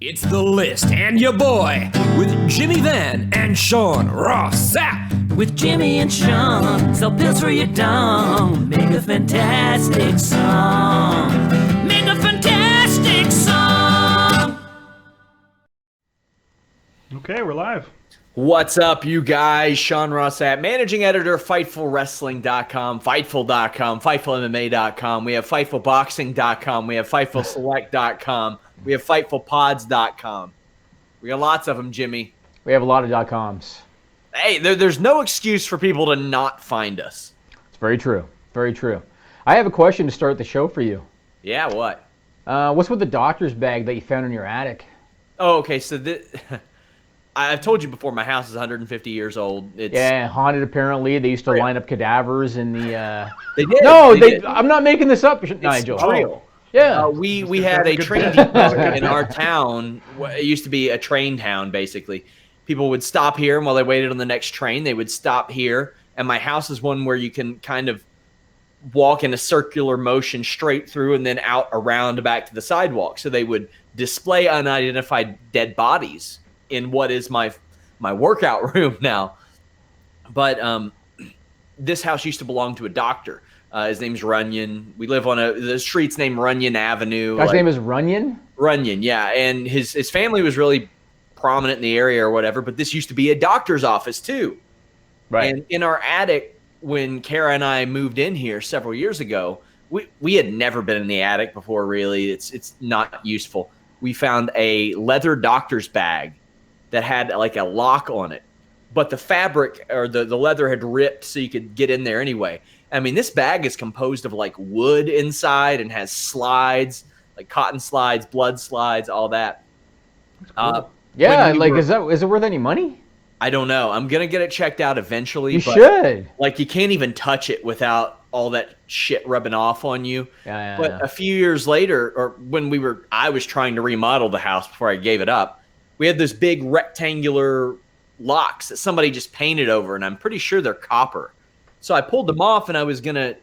It's The List and your boy with Jimmy Van and Sean Ross Sapp. With Jimmy and Sean, sell pills for your dong. Make a fantastic song. Make a fantastic song. Okay, we're live. What's up, you guys? Sean Ross Sapp, managing editor, FightfulWrestling.com, Fightful.com, FightfulMMA.com. We have FightfulBoxing.com. We have FightfulSelect.com. We have FightfulPods.com. We got lots of them, Jimmy. We have a lot of .coms. Hey, there's no excuse for people to not find us. It's very true. Very true. I have a question to start the show for you. Yeah, what? What's with the doctor's bag that you found in your attic? Oh, okay, so I've told you before, my house is 150 years old. Yeah, haunted apparently. They used to line up cadavers in the... They did. No, they did. I'm not making this up, Nigel. It's real. Yeah. We had a train depot in our town. It used to be a train town, basically. People would stop here, and while they waited on the next train, they would stop here. And my house is one where you can kind of walk in a circular motion straight through and then out around back to the sidewalk. So they would display unidentified dead bodies in what is my workout room now. But this house used to belong to a doctor. His name's Runyon. We live on the street's named Runyon Avenue. Guy's name is Runyon? Runyon, yeah. And his family was really prominent in the area or whatever, but this used to be a doctor's office too. Right. And in our attic, when Kara and I moved in here several years ago, we had never been in the attic before, really. It's not useful. We found a leather doctor's bag that had like a lock on it, but the fabric or the leather had ripped so you could get in there anyway. I mean, this bag is composed of like wood inside and has slides, like cotton slides, blood slides, all that. Cool. Yeah, like is it worth any money? I don't know. I'm gonna get it checked out eventually. You should. Like, you can't even touch it without all that shit rubbing off on you. But a few years later, or when I was trying to remodel the house before I gave it up, we had those big rectangular locks that somebody just painted over, and I'm pretty sure they're copper. So I pulled them off, and I was going to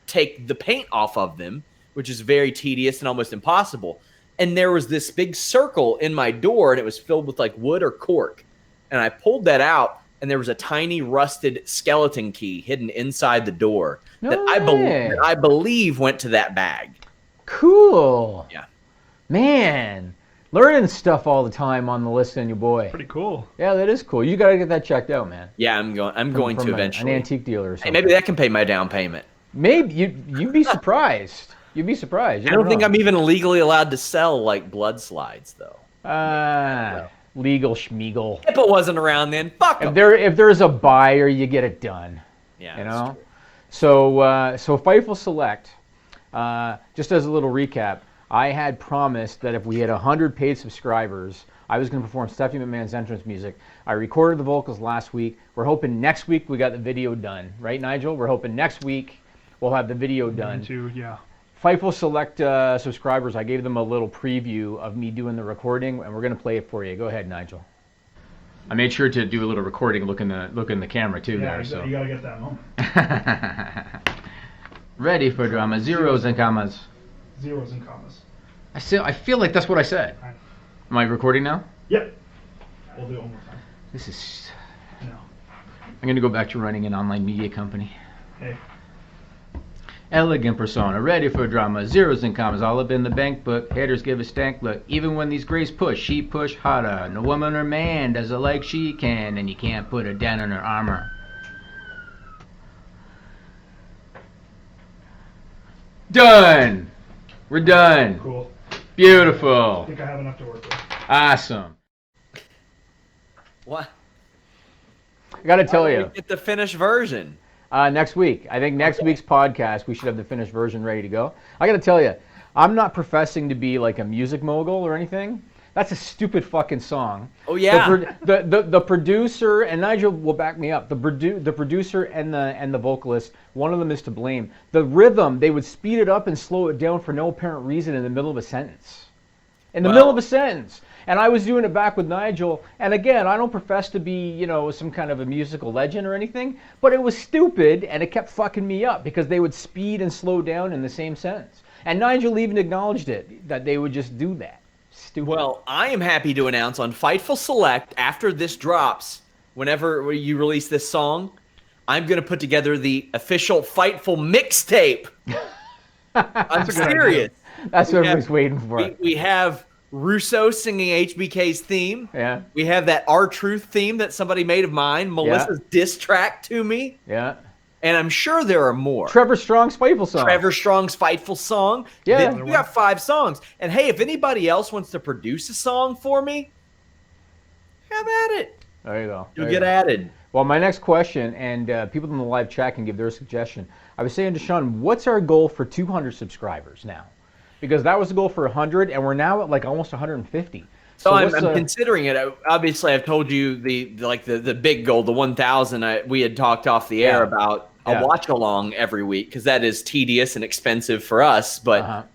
take the paint off of them, which is very tedious and almost impossible. And there was this big circle in my door, and it was filled with like wood or cork. And I pulled that out, and there was a tiny rusted skeleton key hidden inside the door that I believe went to that bag. Cool. Yeah. Man, learning stuff all the time on the list and your boy. Pretty cool. Yeah, that is cool. You got to get that checked out, man. Yeah, I'm going to eventually. An antique dealer or something. Hey, maybe that can pay my down payment. Maybe you'd be surprised. You'd be surprised. I don't think I'm even legally allowed to sell like blood slides though. Legal schmeagle. If it wasn't around then, fuck 'em. If there's a buyer, you get it done. Yeah, you know. So Fightful Select. Just as a little recap, I had promised that if we had 100 paid subscribers, I was going to perform Stephanie McMahon's entrance music. I recorded the vocals last week. We're hoping next week we got the video done, right, Nigel? We're hoping next week we'll have the video done. Yeah. Fightful Select subscribers, I gave them a little preview of me doing the recording, and we're going to play it for you. Go ahead, Nigel. I made sure to do a little recording, look in the camera too. Yeah, there. So you got to get that moment. Ready for drama. Zeros and commas. Zeros and commas. I feel like that's what I said. Right. Am I recording now? Yep. We'll do it one more time. This is... No. I'm going to go back to running an online media company. Hey. Elegant persona, ready for drama, zeros and commas, all up in the bank book, haters give a stank look, even when these grays push, she push harder, no woman or man does it like she can, and you can't put her down in her armor. Done! We're done. Cool. Beautiful. I think I have enough to work with. Awesome. What? I gotta tell you. Get the finished version. Next week. I think next week's podcast, we should have the finished version ready to go. I got to tell you, I'm not professing to be like a music mogul or anything. That's a stupid fucking song. Oh, yeah. The producer, and Nigel will back me up, the producer and the vocalist, one of them is to blame. The rhythm, they would speed it up and slow it down for no apparent reason in the middle of a sentence. Middle of a sentence. And I was doing it back with Nigel, and again, I don't profess to be, some kind of a musical legend or anything, but it was stupid, and it kept fucking me up, because they would speed and slow down in the same sentence. And Nigel even acknowledged it, that they would just do that. Stupid. Well, I am happy to announce on Fightful Select, after this drops, whenever you release this song, I'm going to put together the official Fightful mixtape. I'm serious. That's what everybody's waiting for. We have Russo singing HBK's theme. Yeah. We have that R-Truth theme that somebody made of mine, Melissa's diss track to me. Yeah. And I'm sure there are more. Trevor Strong's Fightful song. Trevor Strong's Fightful song. Yeah. We got 5 songs. And hey, if anybody else wants to produce a song for me, have at it. There you go. You'll get added. Well, my next question, and people in the live chat can give their suggestion. I was saying to Sean, what's our goal for 200 subscribers now? Because that was the goal for 100, and we're now at like almost 150. So I'm considering it. Obviously, I've told you the big goal, the 1,000. We had talked off the air about a watch along every week because that is tedious and expensive for us, but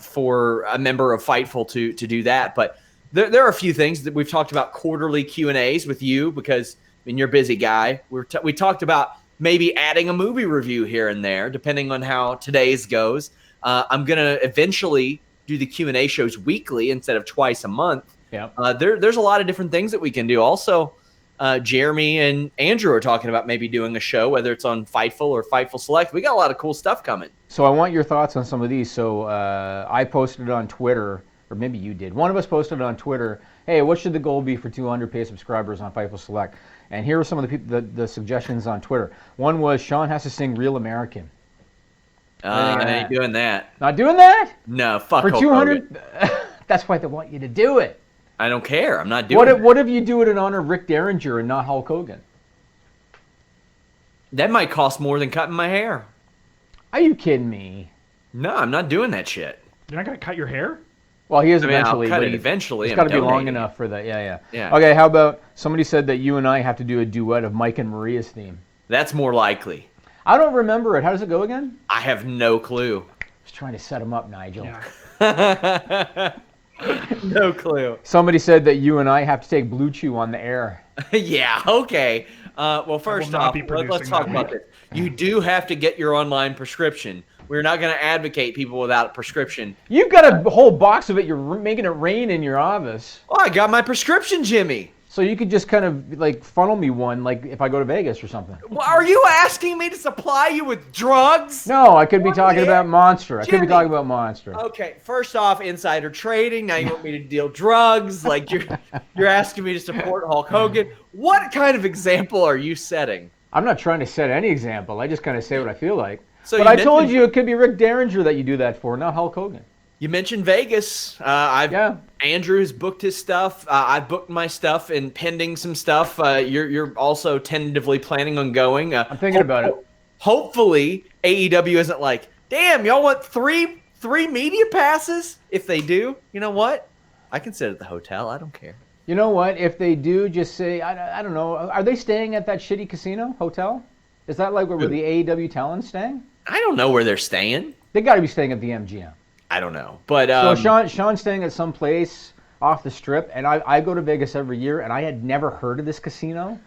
for a member of Fightful to do that. But there are a few things that we've talked about: quarterly Q&As with you because you're a busy guy. We talked about maybe adding a movie review here and there, depending on how today's goes. I'm gonna eventually do the Q&A shows weekly instead of twice a month. Yeah. There's a lot of different things that we can do. Also, Jeremy and Andrew are talking about maybe doing a show, whether it's on Fightful or Fightful Select. We got a lot of cool stuff coming. So I want your thoughts on some of these. So I posted it on Twitter, or maybe you did. One of us posted it on Twitter. Hey, what should the goal be for 200 paid subscribers on Fightful Select? And here are some of the suggestions on Twitter. One was Sean has to sing Real American. I ain't doing that. Not doing that? No, fuck for Hulk 200. That's why they want you to do it. I don't care. I'm not doing it. What if you do it in honor of Rick Derringer and not Hulk Hogan? That might cost more than cutting my hair. Are you kidding me? No, I'm not doing that shit. You're not gonna cut your hair? Well, he is eventually. I'll cut it eventually. It's got to be long enough for that. Yeah. Okay, how about somebody said that you and I have to do a duet of Mike and Maria's theme? That's more likely. I don't remember it. How does it go again? I have no clue. I was trying to set him up, Nigel. Yeah. No clue. Somebody said that you and I have to take Blue Chew on the air. Yeah, okay. Well, first off, let's talk about this. You do have to get your online prescription. We're not going to advocate people without a prescription. You've got a whole box of it. You're making it rain in your office. Oh, I got my prescription, Jimmy. So you could just kind of like funnel me one, like if I go to Vegas or something. Well, are you asking me to supply you with drugs? No, I could be talking about Monster. I could be talking about Monster. Okay, first off, insider trading. Now you want me to deal drugs? Like you're asking me to support Hulk Hogan. What kind of example are you setting? I'm not trying to set any example. I just kind of say what I feel like. So but I told you it could be Rick Derringer that you do that for, not Hulk Hogan. You mentioned Vegas. Andrew's booked his stuff. I've booked my stuff and pending some stuff. You're also tentatively planning on going. I'm thinking about it. Hopefully, AEW isn't like, damn, y'all want three media passes? If they do, you know what? I can sit at the hotel. I don't care. You know what? If they do, just say, I don't know. Are they staying at that shitty casino hotel? Is that like where the AEW talent's staying? I don't know where they're staying. They got to be staying at the MGM. I don't know, but so Sean's staying at some place off the strip, and I go to Vegas every year, and I had never heard of this casino,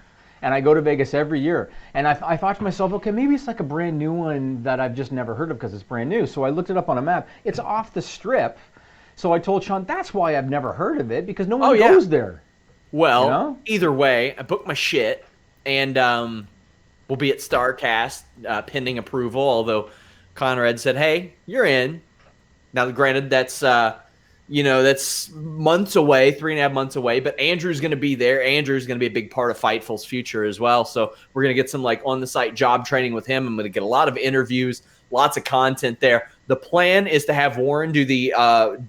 and I go to Vegas every year, and I thought to myself, okay, maybe it's like a brand new one that I've just never heard of because it's brand new. So I looked it up on a map. It's off the strip, so I told Sean that's why I've never heard of it because no one goes there. Well, either way, I booked my shit, and we'll be at StarCast pending approval. Although Conrad said, "Hey, you're in." Now, granted, that's that's months away, 3.5 months away. But Andrew's going to be there. Andrew's going to be a big part of Fightful's future as well. So we're going to get some like on-the-site job training with him. I'm going to get a lot of interviews, lots of content there. The plan is to have Warren do the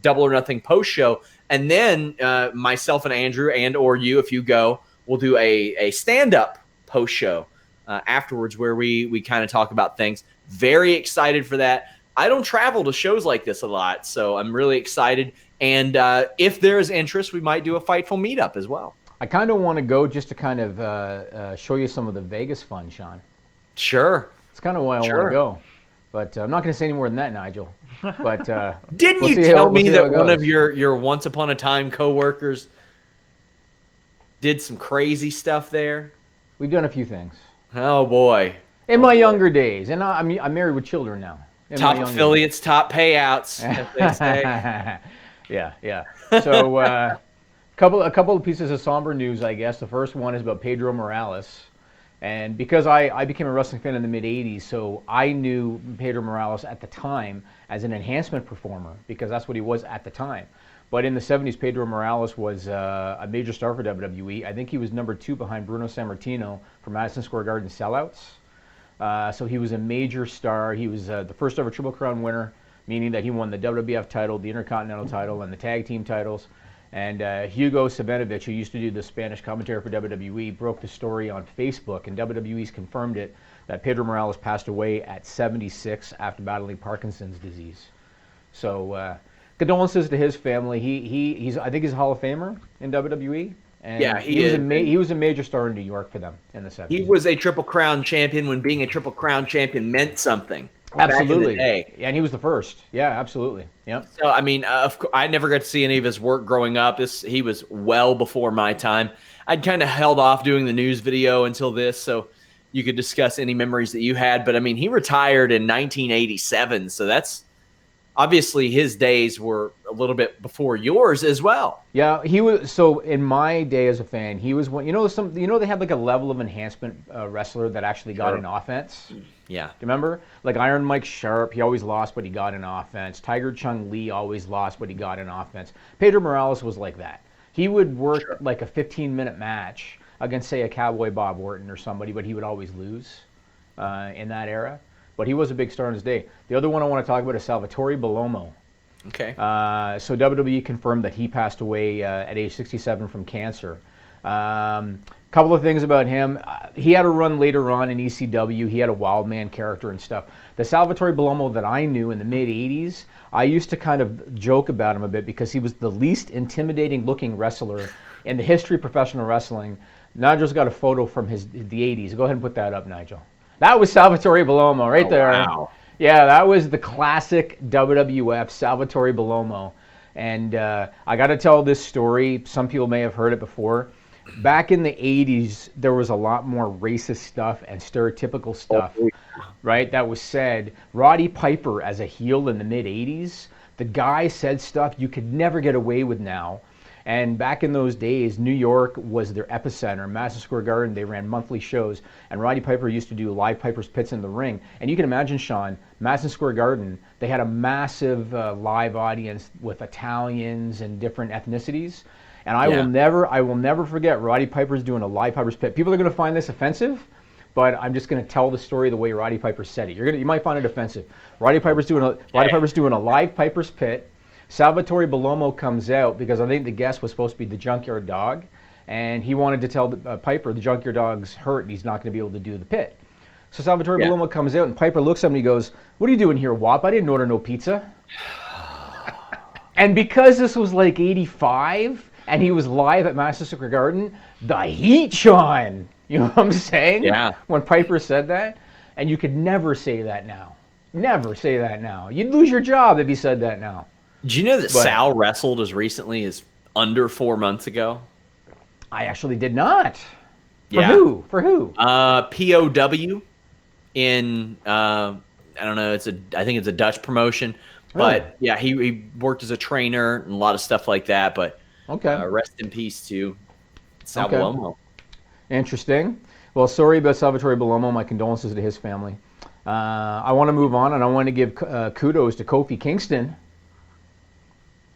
Double or Nothing post show, and then myself and Andrew or you, if you go, we'll do a stand-up post show afterwards where we kind of talk about things. Very excited for that. I don't travel to shows like this a lot, so I'm really excited. And if there is interest, we might do a Fightful meetup as well. I kind of want to go just to kind of show you some of the Vegas fun, Sean. Sure. It's kind of why I want to go. But I'm not going to say any more than that, Nigel. But didn't you tell me that one of your once upon a time coworkers did some crazy stuff there? We've done a few things. Oh boy. In my younger days, and I'm married with children now. Top affiliates, top payouts, as they say. Yeah. So a couple of pieces of somber news, I guess. The first one is about Pedro Morales. And because I became a wrestling fan in the mid-'80s, so I knew Pedro Morales at the time as an enhancement performer, because that's what he was at the time. But in the 70s, Pedro Morales was a major star for WWE. I think he was number 2 behind Bruno Sammartino for Madison Square Garden Sellouts. So he was a major star. He was the first ever Triple Crown winner, meaning that he won the WWF title, the Intercontinental title, and the tag team titles. And Hugo Savinovich, who used to do the Spanish commentary for WWE, broke the story on Facebook, and WWE's confirmed it, that Pedro Morales passed away at 76 after battling Parkinson's disease. So condolences to his family. He's I think he's a Hall of Famer in WWE. And yeah, he was a major star in New York for them in the 70s. He was a Triple Crown champion when being a Triple Crown champion meant something. Absolutely. Back in the day. And he was the first. Yeah, absolutely. Yep. So, I mean, I never got to see any of his work growing up. He was well before my time. I'd kind of held off doing the news video until this, so you could discuss any memories that you had. But, I mean, he retired in 1987, so that's obviously his days were a little bit before yours as well. Yeah, he was. So in my day as a fan, he was one. They had like a level of enhancement wrestler that actually got in offense. Yeah. Do you remember? Like Iron Mike Sharp, he always lost, but he got in offense. Tiger Chung Lee always lost, but he got in offense. Pedro Morales was like that. He would work like a 15-minute match against, say, a Cowboy Bob Orton or somebody, but he would always lose in that era. But he was a big star in his day. The other one I want to talk about is Salvatore Bellomo. Okay. So WWE confirmed that he passed away at age 67 from cancer. Couple of things about him. He had a run later on in ECW. He had a wild man character and stuff. The Salvatore Bellomo that I knew in the mid-'80s, I used to kind of joke about him a bit because he was the least intimidating looking wrestler in the history of professional wrestling. Nigel's got a photo from the 80s. Go ahead and put that up, Nigel. That was Salvatore Bellomo right there. Wow. Yeah, that was the classic WWF Salvatore Bellomo. And I got to tell this story. Some people may have heard it before. Back in the 80s, there was a lot more racist stuff and stereotypical stuff, right, that was said. Roddy Piper, as a heel in the mid-'80s, the guy said stuff you could never get away with now. And back in those days, New York was their epicenter. Madison Square Garden, they ran monthly shows. And Roddy Piper used to do live Piper's Pits in the ring. And you can imagine, Sean, Madison Square Garden, they had a massive live audience with Italians and different ethnicities. And I will never forget Roddy Piper's doing a live Piper's Pit. People are going to find this offensive, but I'm just going to tell the story the way Roddy Piper said it. You might find it offensive. Roddy Piper's doing a live Piper's Pit. Salvatore Bellomo comes out because I think the guest was supposed to be the Junkyard Dog, and he wanted to tell Piper the Junkyard Dog's hurt and he's not going to be able to do the pit. So Salvatore Bellomo comes out and Piper looks at him and he goes, "What are you doing here, Wop? I didn't order no pizza." And because this was like 85 and he was live at Madison Square Garden, the heat shone. You know what I'm saying? Yeah. When Piper said that. And you could never say that now. Never say that now. You'd lose your job if you said that now. Did you know that Sal wrestled as recently as under 4 months ago? I actually did not. Who? For who? POW in I don't know. I think it's a Dutch promotion, but yeah, he worked as a trainer and a lot of stuff like that. But rest in peace to Sal Bellomo. Interesting. Well, sorry about Salvatore Bellomo. My condolences to his family. I want to move on, and I want to give kudos to Kofi Kingston.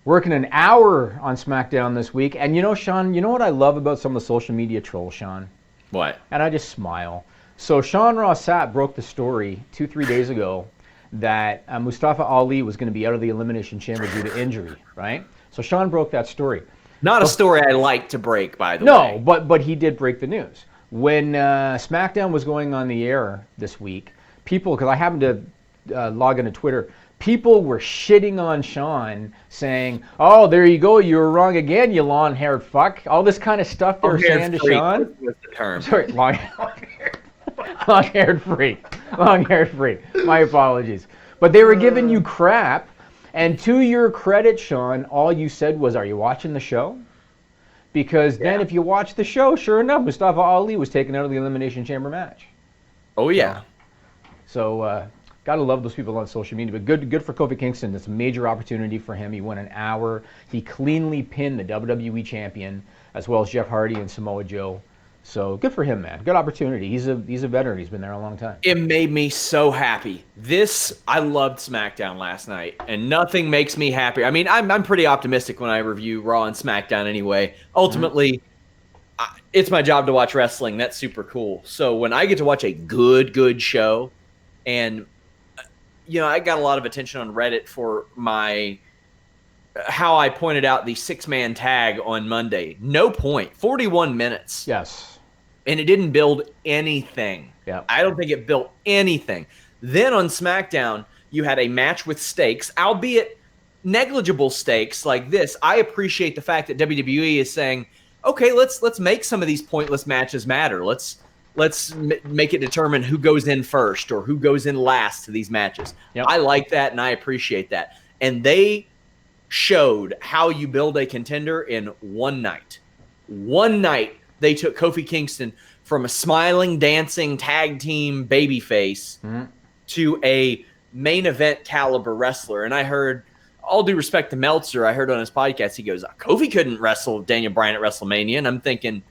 Working an hour on SmackDown this week. And you know, Sean, you know what I love about some of the social media trolls, Sean? What? And I just smile. So Sean Ross Sapp broke the story 2-3 days ago that Mustafa Ali was going to be out of the Elimination Chamber due to injury, right? So Sean broke that story. Not a story I like to break, by the way. No, but he did break the news. When SmackDown was going on the air this week, people, because I happened to log into Twitter, people were shitting on Sean, saying, "Oh, there you go, you were wrong again, you long-haired fuck." All this kind of stuff they were saying to Sean. What's the term? Sorry, long-haired freak. Long-haired freak. My apologies. But they were giving you crap, and to your credit, Sean, all you said was, "Are you watching the show?" Because then if you watch the show, sure enough, Mustafa Ali was taken out of the Elimination Chamber match. Oh, yeah. So Gotta love those people on social media. But good for Kofi Kingston. It's a major opportunity for him. He won an hour. He cleanly pinned the WWE champion, as well as Jeff Hardy and Samoa Joe. So good for him, man. Good opportunity. He's a veteran. He's been there a long time. It made me so happy. I loved SmackDown last night, and nothing makes me happier. I mean, I'm pretty optimistic when I review Raw and SmackDown anyway. Ultimately, it's my job to watch wrestling. That's super cool. So when I get to watch a good show, and I got a lot of attention on Reddit for how I pointed out the 6-man tag on Monday. No point. 41 minutes. Yes. And it didn't build anything. Yeah. I don't think it built anything. Then on SmackDown, you had a match with stakes, albeit negligible stakes like this. I appreciate the fact that WWE is saying, okay, let's make some of these pointless matches matter. Let's make it determine who goes in first or who goes in last to these matches. Yep. I like that, and I appreciate that. And they showed how you build a contender in one night. One night, they took Kofi Kingston from a smiling, dancing tag team babyface to a main event caliber wrestler. And I heard, all due respect to Meltzer, I heard on his podcast, he goes, Kofi couldn't wrestle Daniel Bryan at WrestleMania. And I'm thinking,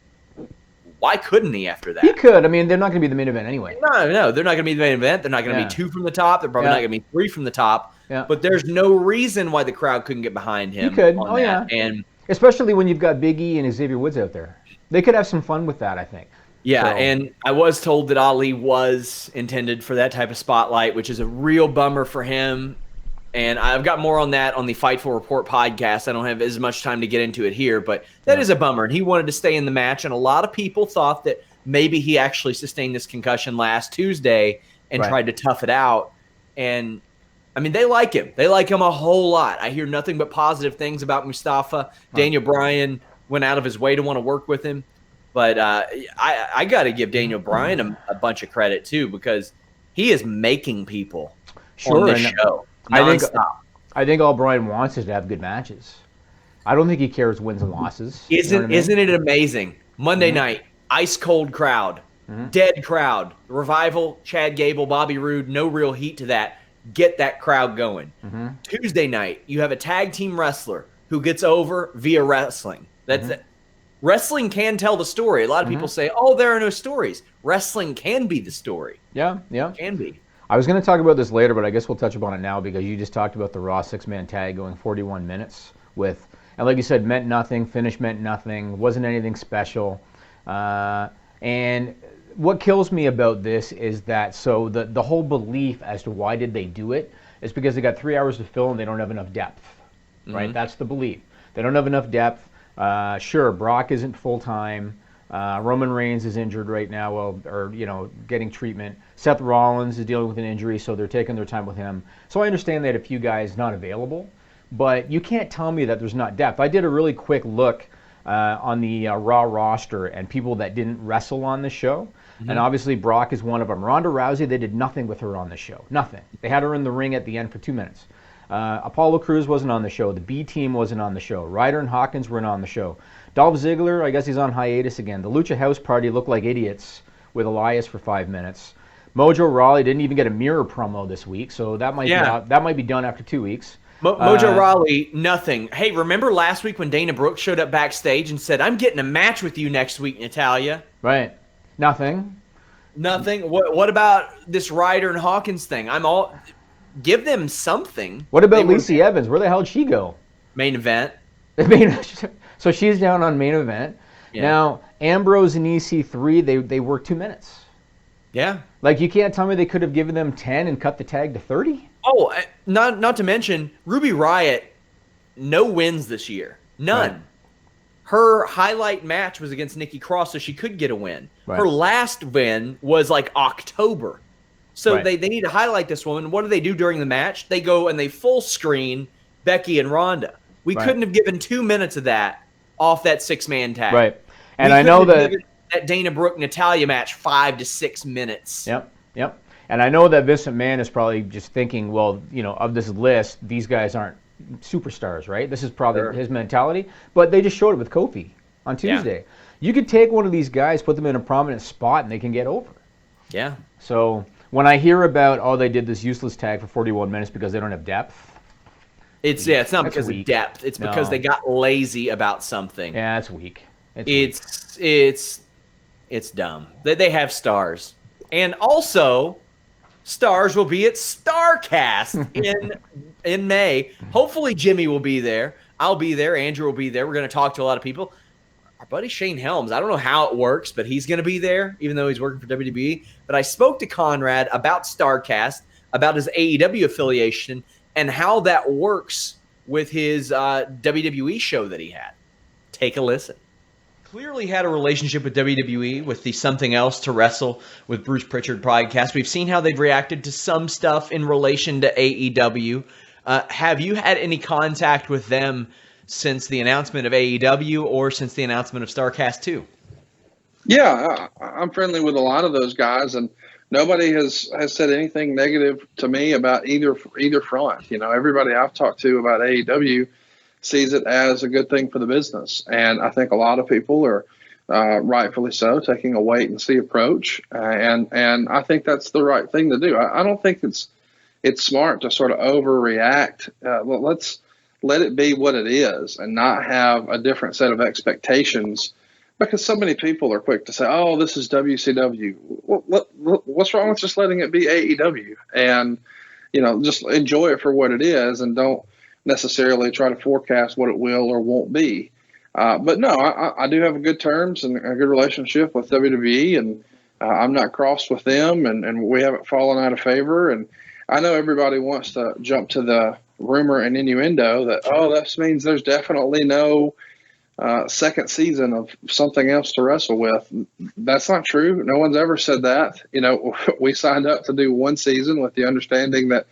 why couldn't he after that? He could. I mean, they're not going to be the main event anyway. No, they're not going to be the main event. They're not going to be 2 from the top. They're probably not going to be 3 from the top. Yeah. But there's no reason why the crowd couldn't get behind him. He could. On that. And especially when you've got Big E and Xavier Woods out there. They could have some fun with that, I think. Yeah, so. And I was told that Ali was intended for that type of spotlight, which is a real bummer for him. And I've got more on that on the Fightful Report podcast. I don't have as much time to get into it here, but that is a bummer. And he wanted to stay in the match, and a lot of people thought that maybe he actually sustained this concussion last Tuesday and tried to tough it out. And, I mean, they like him. They like him a whole lot. I hear nothing but positive things about Mustafa. Daniel Bryan went out of his way to want to work with him. But I got to give Daniel Bryan a bunch of credit, too, because he is making people on this show. I think all Bryan wants is to have good matches. I don't think he cares wins and losses. Isn't it amazing? Monday night, ice cold crowd, dead crowd, Revival, Chad Gable, Bobby Roode, no real heat to that. Get that crowd going. Tuesday night, you have a tag team wrestler who gets over via wrestling. That's it. Wrestling can tell the story. A lot of people say, "Oh, there are no stories." Wrestling can be the story. Yeah, can be. I was going to talk about this later, but I guess we'll touch upon it now because you just talked about the Raw 6-man tag going 41 minutes with, and like you said, meant nothing, finish meant nothing, wasn't anything special. And what kills me about this is that, so the whole belief as to why did they do it is because they got 3 hours to fill and they don't have enough depth, right? That's the belief. They don't have enough depth. Sure, Brock isn't full-time. Roman Reigns is injured right now, getting treatment. Seth Rollins is dealing with an injury, so they're taking their time with him. So I understand they had a few guys not available, but you can't tell me that there's not depth. I did a really quick look on the Raw roster and people that didn't wrestle on the show, and obviously Brock is one of them. Ronda Rousey, they did nothing with her on the show. Nothing. They had her in the ring at the end for 2 minutes. Apollo Crews wasn't on the show. The B Team wasn't on the show. Ryder and Hawkins weren't on the show. Dolph Ziggler, I guess he's on hiatus again. The Lucha House Party looked like idiots with Elias for 5 minutes. Mojo Rawley didn't even get a mirror promo this week, so that might be done after 2 weeks. Mojo Rawley, nothing. Hey, remember last week when Dana Brooke showed up backstage and said, "I'm getting a match with you next week, Natalia"? Right. Nothing. What about this Ryder and Hawkins thing? Give them something. What about Lacey Evans? Where the hell did she go? Main event. So she's down on main event. Yeah. Now, Ambrose and EC3, they worked 2 minutes. Yeah. Like, you can't tell me they could have given them 10 and cut the tag to 30? Oh, not to mention, Ruby Riott, no wins this year. None. Right. Her highlight match was against Nikki Cross, so she could get a win. Right. Her last win was like October. So they need to highlight this woman. What do they do during the match? They go and they full screen Becky and Ronda. We couldn't have given 2 minutes of that off that 6-man tag. Right. And I know that Dana Brooke Natalia match 5 to 6 minutes. Yep. And I know that Vince McMahon is probably just thinking, well, of this list, these guys aren't superstars, right? This is probably his mentality. But they just showed it with Kofi on Tuesday. Yeah. You could take one of these guys, put them in a prominent spot, and they can get over. Yeah. So When I hear about, they did this useless tag for 41 minutes because they don't have depth. It's not because of depth. It's because they got lazy about something. Yeah, that's weak. It's dumb. They have stars. And also, stars will be at StarCast in May. Hopefully Jimmy will be there. I'll be there. Andrew will be there. We're going to talk to a lot of people. Our buddy Shane Helms, I don't know how it works, but he's going to be there, even though he's working for WWE. But I spoke to Conrad about StarCast, about his AEW affiliation, and how that works with his WWE show that he had. Take a listen. Clearly had a relationship with WWE with the Something Else to Wrestle with Bruce Pritchard podcast. We've seen how they've reacted to some stuff in relation to AEW. Have you had any contact with them since the announcement of AEW or since the announcement of StarCast 2? Yeah, I'm friendly with a lot of those guys, and nobody has said anything negative to me about either front. Everybody I've talked to about AEW sees it as a good thing for the business, and I think a lot of people are rightfully so taking a wait and see approach, and I think that's the right thing to do. I don't think it's smart to sort of overreact. Let's let it be what it is and not have a different set of expectations, because so many people are quick to say, oh, this is WCW. What's wrong with just letting it be AEW? And, just enjoy it for what it is and don't necessarily try to forecast what it will or won't be. But no, I do have a good terms and a good relationship with WWE, and I'm not crossed with them, and we haven't fallen out of favor. And I know everybody wants to jump to the rumor and innuendo that, that means there's definitely no second season of Something Else to Wrestle with. That's not true. No one's ever said that. We signed up to do one season with the understanding that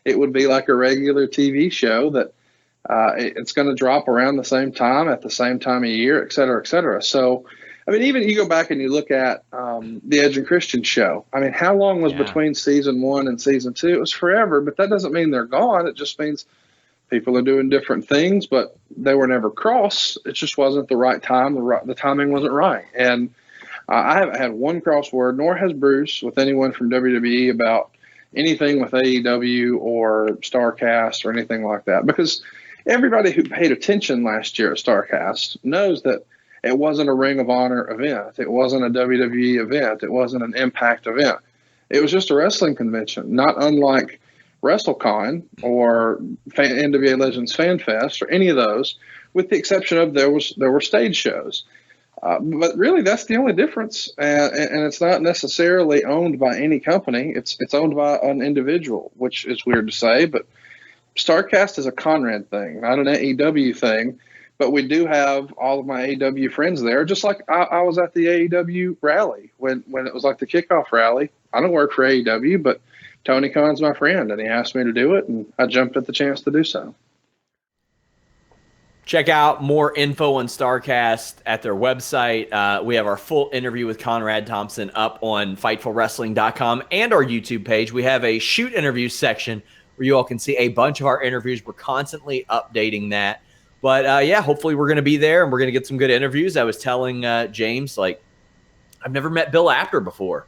it would be like a regular TV show, that it's going to drop around the same time at the same time of year, et cetera, et cetera. So, even you go back and you look at the Edge and Christian show. How long was between season 1 and season 2? It was forever, but that doesn't mean they're gone. It just means people are doing different things, but they were never cross. It just wasn't the right time. The timing wasn't right. And I haven't had one crossword, nor has Bruce, with anyone from WWE about anything with AEW or StarCast or anything like that. Because everybody who paid attention last year at StarCast knows that it wasn't a Ring of Honor event. It wasn't a WWE event. It wasn't an Impact event. It was just a wrestling convention, not unlike WrestleCon or NWA Legends Fan Fest or any of those, with the exception of there were stage shows. But really, that's the only difference, and it's not necessarily owned by any company. It's owned by an individual, which is weird to say, but StarCast is a Conrad thing, not an AEW thing. But we do have all of my AEW friends there, just like I was at the AEW rally when it was like the kickoff rally. I don't work for AEW, but Tony Khan's my friend, and he asked me to do it, and I jumped at the chance to do so. Check out more info on StarCast at their website. We have our full interview with Conrad Thompson up on FightfulWrestling.com and our YouTube page. We have a shoot interview section where you all can see a bunch of our interviews. We're constantly updating that. But, hopefully we're going to be there, and we're going to get some good interviews. I was telling James, I've never met Bill Apter before.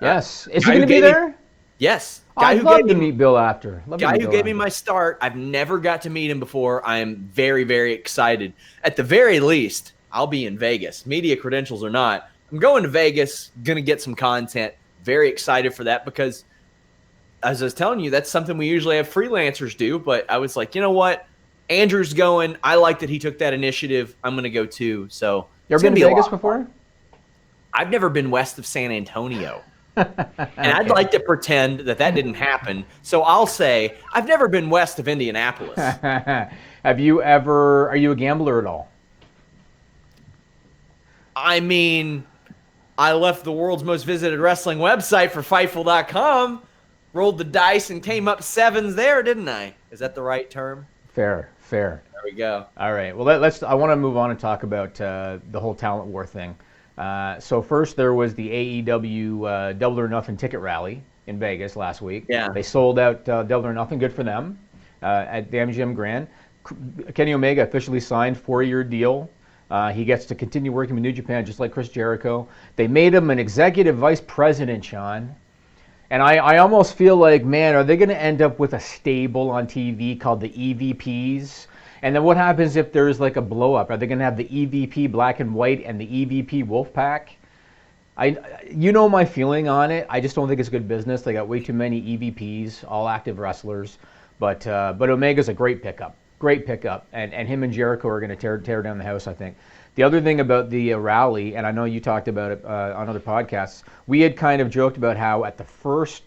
Yes. Is he going to be there? Yes. I'd love to meet Bill Apter. Guy who gave me my start. I've never got to meet him before. I am very, very excited. At the very least, I'll be in Vegas. Media credentials or not, I'm going to Vegas, going to get some content. Very excited for that because, as I was telling you, that's something we usually have freelancers do. But I was like, you know what? Andrew's going. I like that he took that initiative. I'm going to go too. So, you ever been to Vegas before? I've never been west of San Antonio. And I'd like to pretend that didn't happen. So I'll say I've never been west of Indianapolis. Are you a gambler at all? I left the world's most visited wrestling website for Fightful.com, rolled the dice and came up 7s there, didn't I? Is that the right term? Fair. There we go. All right. Well, I want to move on and talk about the whole talent war thing. So first there was the AEW Double or Nothing ticket rally in Vegas last week. Yeah. They sold out Double or Nothing. Good for them. At the MGM Grand. Kenny Omega officially signed 4-year deal. He gets to continue working with New Japan just like Chris Jericho. They made him an executive vice president, Sean. And I almost feel like, man, are they going to end up with a stable on TV called the EVPs? And then what happens if there's like a blow up? Are they going to have the EVP Black and White and the EVP Wolfpack? You know my feeling on it. I just don't think it's good business. They got way too many EVPs, all active wrestlers. But Omega's a great pickup. And him and Jericho are going to tear down the house, I think. The other thing about the rally, and I know you talked about it on other podcasts, we had kind of joked about how at the first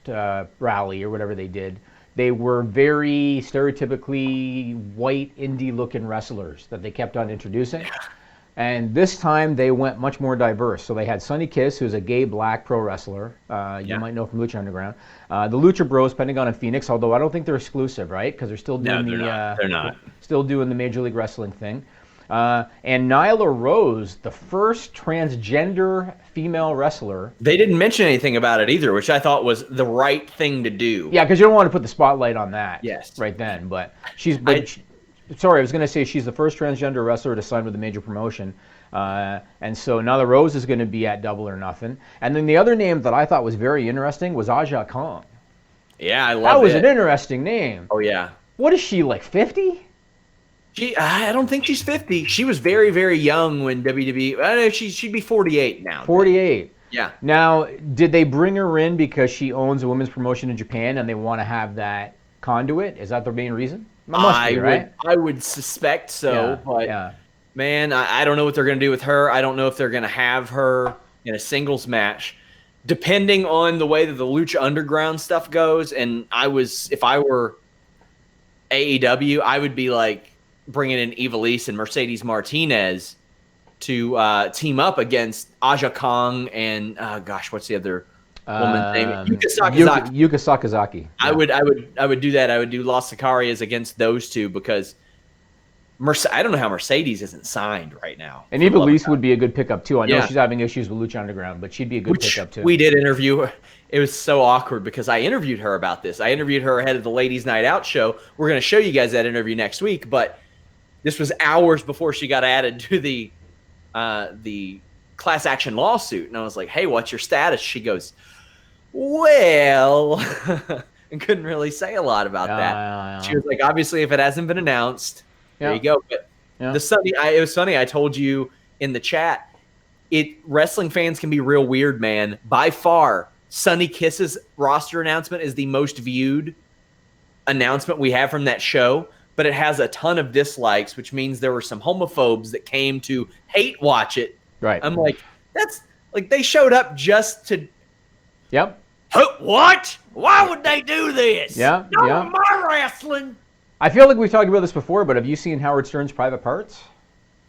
rally or whatever they did, they were very stereotypically white indie-looking wrestlers that they kept on introducing. And this time they went much more diverse. So they had Sonny Kiss, who's a gay black pro wrestler. You might know from Lucha Underground. The Lucha Bros, Pentagon and Phoenix, although I don't think they're exclusive, right? Because they're still doing they're not. Still doing the Major League Wrestling thing. And Nyla Rose, the first transgender female wrestler. They didn't mention anything about it either, which I thought was the right thing to do. Yeah, because you don't want to put the spotlight on that. Yes. Right then, but sorry, I was going to say she's the first transgender wrestler to sign with a major promotion. And so Nyla Rose is going to be at Double or Nothing. And then the other name that I thought was very interesting was Aja Kong. Yeah, I love it. That was an interesting name. Oh, yeah. What is she, like 50? I don't think she's 50. She was very, very young when WWE. I know she'd be 48 now. 48. Yeah. Now, did they bring her in because she owns a women's promotion in Japan and they want to have that conduit? Is that the main reason? It must be, right? I would suspect so, but man, I don't know what they're going to do with her. I don't know if they're going to have her in a singles match. Depending on the way that the Lucha Underground stuff goes, and if I were AEW, I would be like bringing in Ivelisse and Mercedes Martinez to team up against Aja Kong and what's the other woman's name? Yuka Sakazaki. Yeah. I would do that. I would do Las Sicarias against those two because I don't know how Mercedes isn't signed right now. And Ivelisse would be a good pickup too. I know she's having issues with Lucha Underground, but she'd be a good pickup too. We did interview her. It was so awkward because I interviewed her about this. I interviewed her ahead of the Ladies Night Out show. We're going to show you guys that interview next week, but this was hours before she got added to the class action lawsuit. And I was like, hey, what's your status? She goes, well, and couldn't really say a lot about that. She was like, obviously, if it hasn't been announced, there you go. But it was funny. I told you in the chat, wrestling fans can be real weird, man. By far, Sonny Kiss's roster announcement is the most viewed announcement we have from that show. But it has a ton of dislikes, which means there were some homophobes that came to hate watch it. Right. I'm like, that's like they showed up just to. Yep. What? Why would they do this? Yeah. Not my wrestling. I feel like we've talked about this before, but have you seen Howard Stern's Private Parts?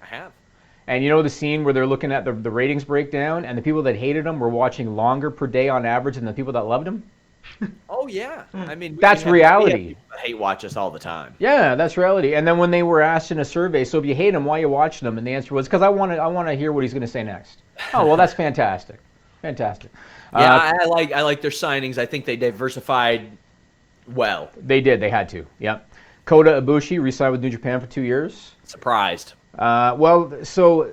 I have. And you know the scene where they're looking at the ratings breakdown, and the people that hated him were watching longer per day on average than the people that loved him? Oh, yeah. I mean, that's reality. People that hate watch us all the time. Yeah, that's reality. And then when they were asked in a survey, so if you hate him, why are you watching him? And the answer was, because I want to hear what he's going to say next. Oh, well, that's fantastic. Fantastic. Yeah, I like their signings. I think they diversified well. They did. They had to. Yep. Kota Ibushi re-signed with New Japan for 2 years. Surprised. Well, so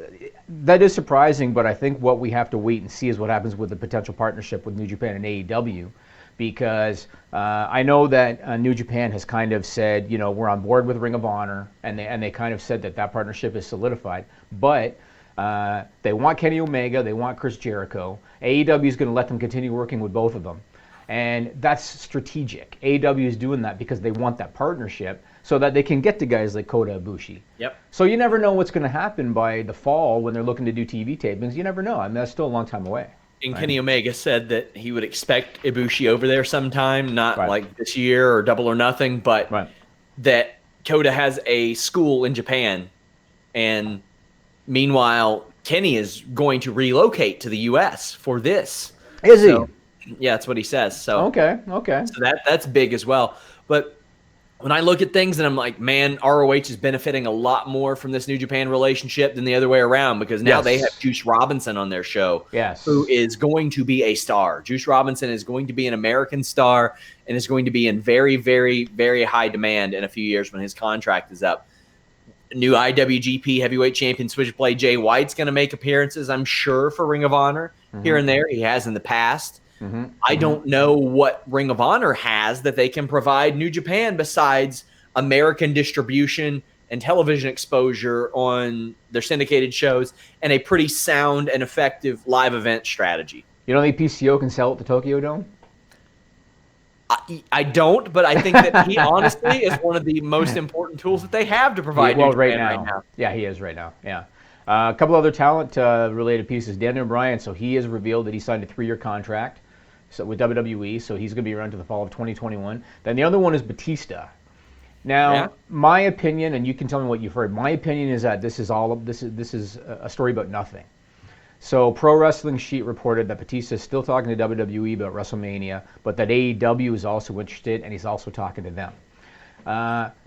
that is surprising, but I think what we have to wait and see is what happens with the potential partnership with New Japan and AEW. Because I know that New Japan has kind of said, you know, we're on board with Ring of Honor, and they kind of said that partnership is solidified. But they want Kenny Omega, they want Chris Jericho. AEW is going to let them continue working with both of them. And that's strategic. AEW is doing that because they want that partnership so that they can get to guys like Kota Ibushi. Yep. So you never know what's going to happen by the fall when they're looking to do TV tapings. You never know. I mean, that's still a long time away. And Kenny Omega said that he would expect Ibushi over there sometime, not like this year or Double or Nothing, but that Kota has a school in Japan. And meanwhile, Kenny is going to relocate to the U.S. for this. Is he? Yeah, that's what he says. So okay. So that's big as well. But when I look at things and I'm like, man, ROH is benefiting a lot more from this New Japan relationship than the other way around because now they have Juice Robinson on their show, who is going to be a star. Juice Robinson is going to be an American star and is going to be in very, very, very high demand in a few years when his contract is up. New IWGP Heavyweight Champion Switchblade Jay White's going to make appearances, I'm sure, for Ring of Honor here and there. He has in the past. I don't know what Ring of Honor has that they can provide New Japan besides American distribution and television exposure on their syndicated shows and a pretty sound and effective live event strategy. You don't think PCO can sell at the Tokyo Dome? I don't, but I think that he honestly is one of the most important tools that they have to provide New Japan right now. Yeah, he is right now. Yeah. A couple other talent-related pieces. Daniel Bryan, so he has revealed that he signed a 3-year contract with WWE, so he's going to be around to the fall of 2021. Then the other one is Batista. Now, my opinion, and you can tell me what you've heard. My opinion is that this is a story about nothing. So Pro Wrestling Sheet reported that Batista is still talking to WWE about WrestleMania, but that AEW is also interested, and he's also talking to them.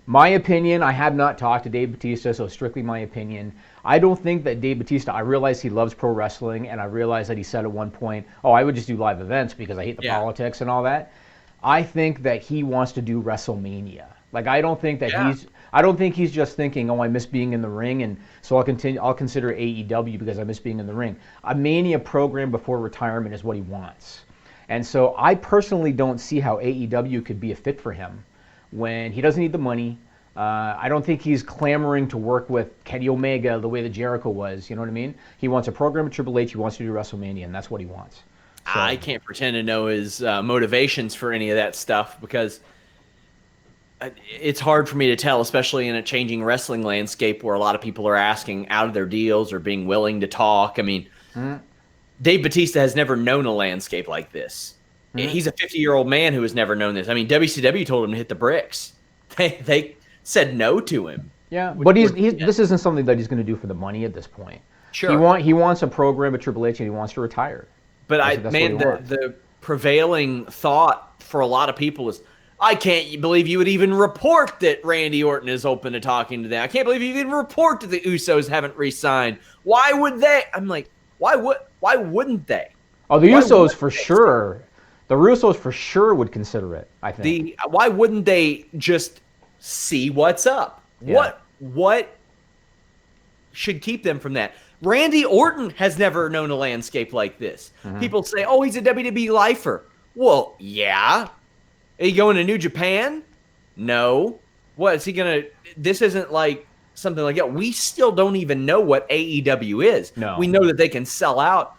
My opinion, I have not talked to Dave Batista, so strictly my opinion. I don't think that Dave Batista, I realize he loves pro wrestling, and I realize that he said at one point, I would just do live events because I hate the politics and all that. I think that he wants to do WrestleMania. Like, I don't think that he's just thinking, I miss being in the ring, and so I'll consider AEW because I miss being in the ring. A Mania program before retirement is what he wants. And so I personally don't see how AEW could be a fit for him when he doesn't need the money. I don't think he's clamoring to work with Kenny Omega the way that Jericho was. You know what I mean? He wants a program with Triple H. He wants to do WrestleMania, and that's what he wants. So, I can't pretend to know his motivations for any of that stuff because it's hard for me to tell, especially in a changing wrestling landscape where a lot of people are asking out of their deals or being willing to talk. I mean, Dave Batista has never known a landscape like this. He's a 50-year-old man who has never known this. I mean, WCW told him to hit the bricks. They said no to him. Yeah, but this isn't something that he's going to do for the money at this point. Sure. He wants a program at Triple H and he wants to retire. But the prevailing thought for a lot of people is, I can't believe you would even report that Randy Orton is open to talking to them. I can't believe you even report that the Usos haven't re-signed. Why would they? I'm like, why wouldn't they? Oh, the Usos for sure. The Russos for sure would consider it, I think. Why wouldn't they just see what's up? Yeah. What should keep them from that? Randy Orton has never known a landscape like this. People say, he's a WWE lifer. Well, yeah. Are you going to New Japan? No. What is he going to... This isn't like something like that. We still don't even know what AEW is. No. We know that they can sell out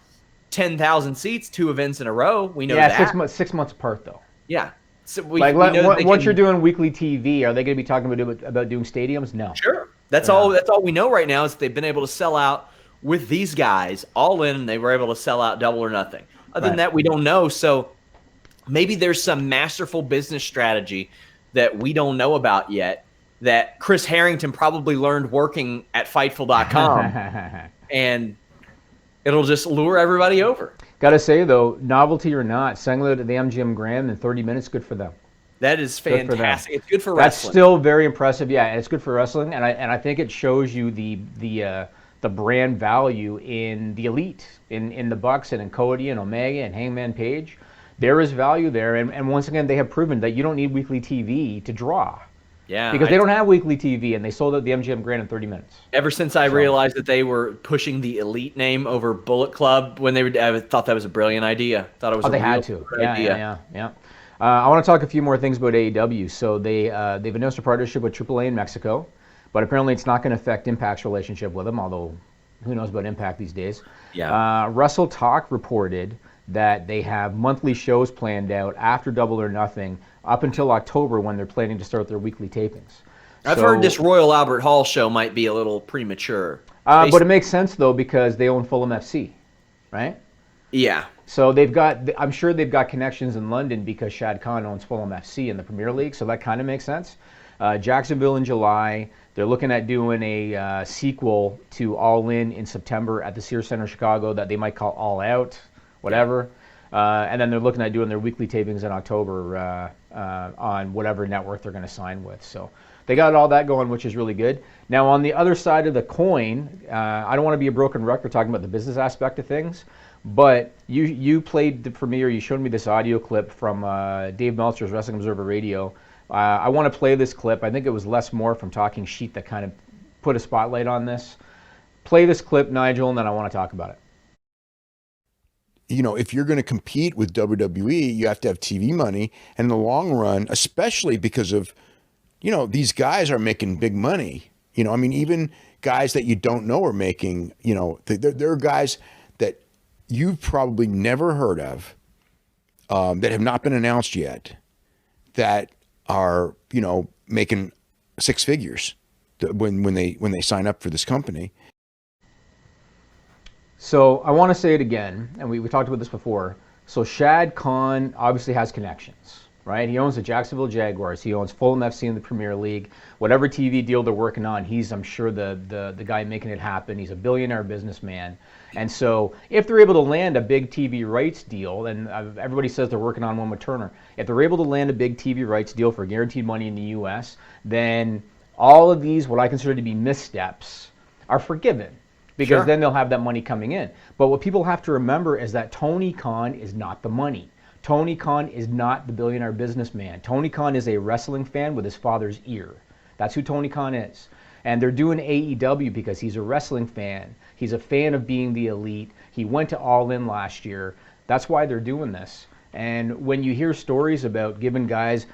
10,000 seats, 2 events in a row. We know that. Yeah, 6 months apart, though. Yeah. So once you're doing weekly TV, are they going to be talking about doing stadiums? No. Sure. That's all we know right now is that they've been able to sell out with these guys all in, and they were able to sell out double or nothing. Other than that, we don't know. So maybe there's some masterful business strategy that we don't know about yet that Chris Harrington probably learned working at Fightful.com, and it'll just lure everybody over. Got to say, though, novelty or not, selling it at the MGM Grand in 30 minutes, good for them. That is fantastic. It's good for wrestling. That's still very impressive. Yeah, it's good for wrestling, and I think it shows you the brand value in the elite, in the Bucks and in Cody and Omega and Hangman Page. There is value there, and once again, they have proven that you don't need weekly TV to draw. Yeah, because they don't have weekly TV, and they sold out the MGM Grand in 30 minutes. Ever since I realized that they were pushing the Elite name over Bullet Club, I thought that was a brilliant idea. Thought it was. They had to. Yeah. I want to talk a few more things about AEW. So they've announced a partnership with AAA in Mexico, but apparently it's not going to affect Impact's relationship with them. Although, who knows about Impact these days? Yeah. Wrestle Talk reported that they have monthly shows planned out after Double or Nothing up until October when they're planning to start their weekly tapings. I've heard this Royal Albert Hall show might be a little premature. But it makes sense, though, because they own Fulham FC, right? Yeah. So I'm sure they've got connections in London because Shad Khan owns Fulham FC in the Premier League, so that kind of makes sense. Jacksonville in July. They're looking at doing a sequel to All In September at the Sears Center Chicago that they might call All Out, whatever. And then they're looking at doing their weekly tapings in October on whatever network they're going to sign with. So they got all that going, which is really good. Now, on the other side of the coin, I don't want to be a broken record talking about the business aspect of things, but you played for me, or you showed me this audio clip from Dave Meltzer's Wrestling Observer Radio. I want to play this clip. I think it was Les Moore from Talking Sheet that kind of put a spotlight on this. Play this clip, Nigel, and then I want to talk about it. if you're going to compete with WWE, you have to have TV money. And in the long run, especially because of, these guys are making big money. Even guys that you don't know are making, there are guys that you've probably never heard of that have not been announced yet that are, making six figures when they sign up for this company. So I want to say it again, and we talked about this before. So Shad Khan obviously has connections, right? He owns the Jacksonville Jaguars. He owns Fulham FC in the Premier League. Whatever TV deal they're working on, he's, I'm sure, the guy making it happen. He's a billionaire businessman. And so if they're able to land a big TV rights deal, and everybody says they're working on one with Turner, if they're able to land a big TV rights deal for guaranteed money in the U.S., then all of these, what I consider to be missteps, are forgiven. Because then they'll have that money coming in. But what people have to remember is that Tony Khan is not the money. Tony Khan is not the billionaire businessman. Tony Khan is a wrestling fan with his father's ear. That's who Tony Khan is. And they're doing AEW because he's a wrestling fan. He's a fan of being the elite. He went to All In last year. That's why they're doing this. And when you hear stories about giving guys,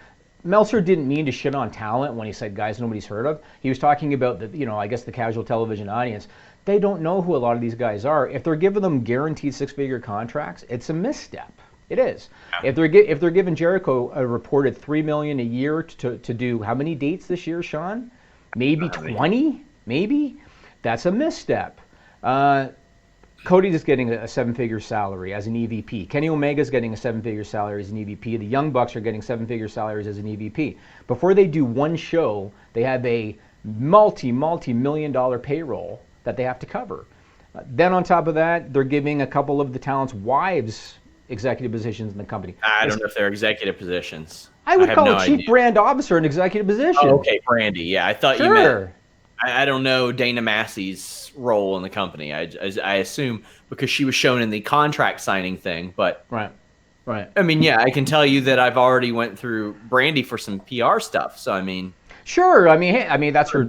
Meltzer didn't mean to shit on talent when he said guys nobody's heard of. He was talking about I guess the casual television audience. They don't know who a lot of these guys are. If they're giving them guaranteed six-figure contracts, it's a misstep. It is. Yeah. If they're giving Jericho a reported $3 million a year to do how many dates this year, Sean? Maybe 20? Maybe? That's a misstep. Cody's is getting a seven-figure salary as an EVP. Kenny Omega's getting a seven-figure salary as an EVP. The Young Bucks are getting seven-figure salaries as an EVP. Before they do one show, they have a multi-million-dollar payroll that they have to cover. Then on top of that, they're giving a couple of the talent's wives executive positions in the company. I don't know if they're executive positions. I would call a chief brand officer an executive position. Oh, okay, Brandy. Yeah, I thought you meant. I don't know Dana Massey's role in the company. I assume because she was shown in the contract signing thing, but right. I mean, yeah, I can tell you that I've already went through Brandy for some PR stuff. So I mean. Sure. I mean, that's her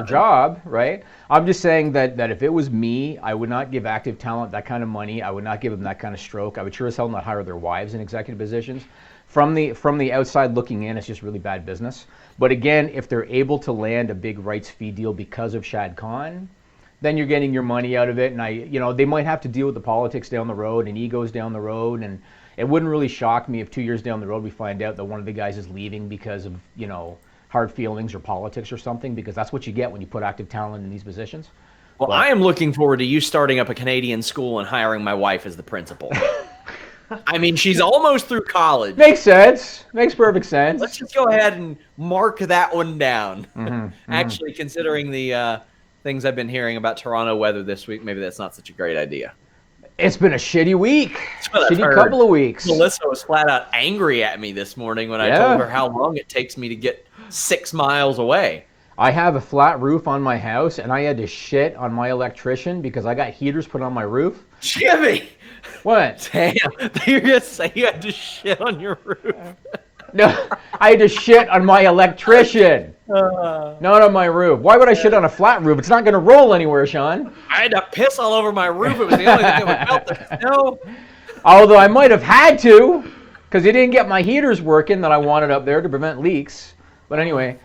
job, right? I'm just saying that if it was me, I would not give active talent that kind of money. I would not give them that kind of stroke. I would sure as hell not hire their wives in executive positions. From the outside looking in, it's just really bad business. But again, if they're able to land a big rights fee deal because of Shad Khan, then you're getting your money out of it. And they might have to deal with the politics down the road and egos down the road. And it wouldn't really shock me if 2 years down the road we find out that one of the guys is leaving because of hard feelings or politics or something, because that's what you get when you put active talent in these positions. Well, I am looking forward to you starting up a Canadian school and hiring my wife as the principal. I mean, she's almost through college. Makes sense. Makes perfect sense. Let's just go ahead and mark that one down. Actually, considering the things I've been hearing about Toronto weather this week, maybe that's not such a great idea. It's been a shitty week. Shitty couple of weeks. Melissa was flat out angry at me this morning when I told her how long it takes me to get 6 miles away. I have a flat roof on my house, and I had to shit on my electrician because I got heaters put on my roof. Jimmy! What? Damn, you're going to say you had to shit on your roof. No, I had to shit on my electrician. Not on my roof. Why would I shit on a flat roof? It's not going to roll anywhere, Sean. I had to piss all over my roof. It was the only thing that would melt the snow. Although I might have had to, because he didn't get my heaters working that I wanted up there to prevent leaks. But anyway,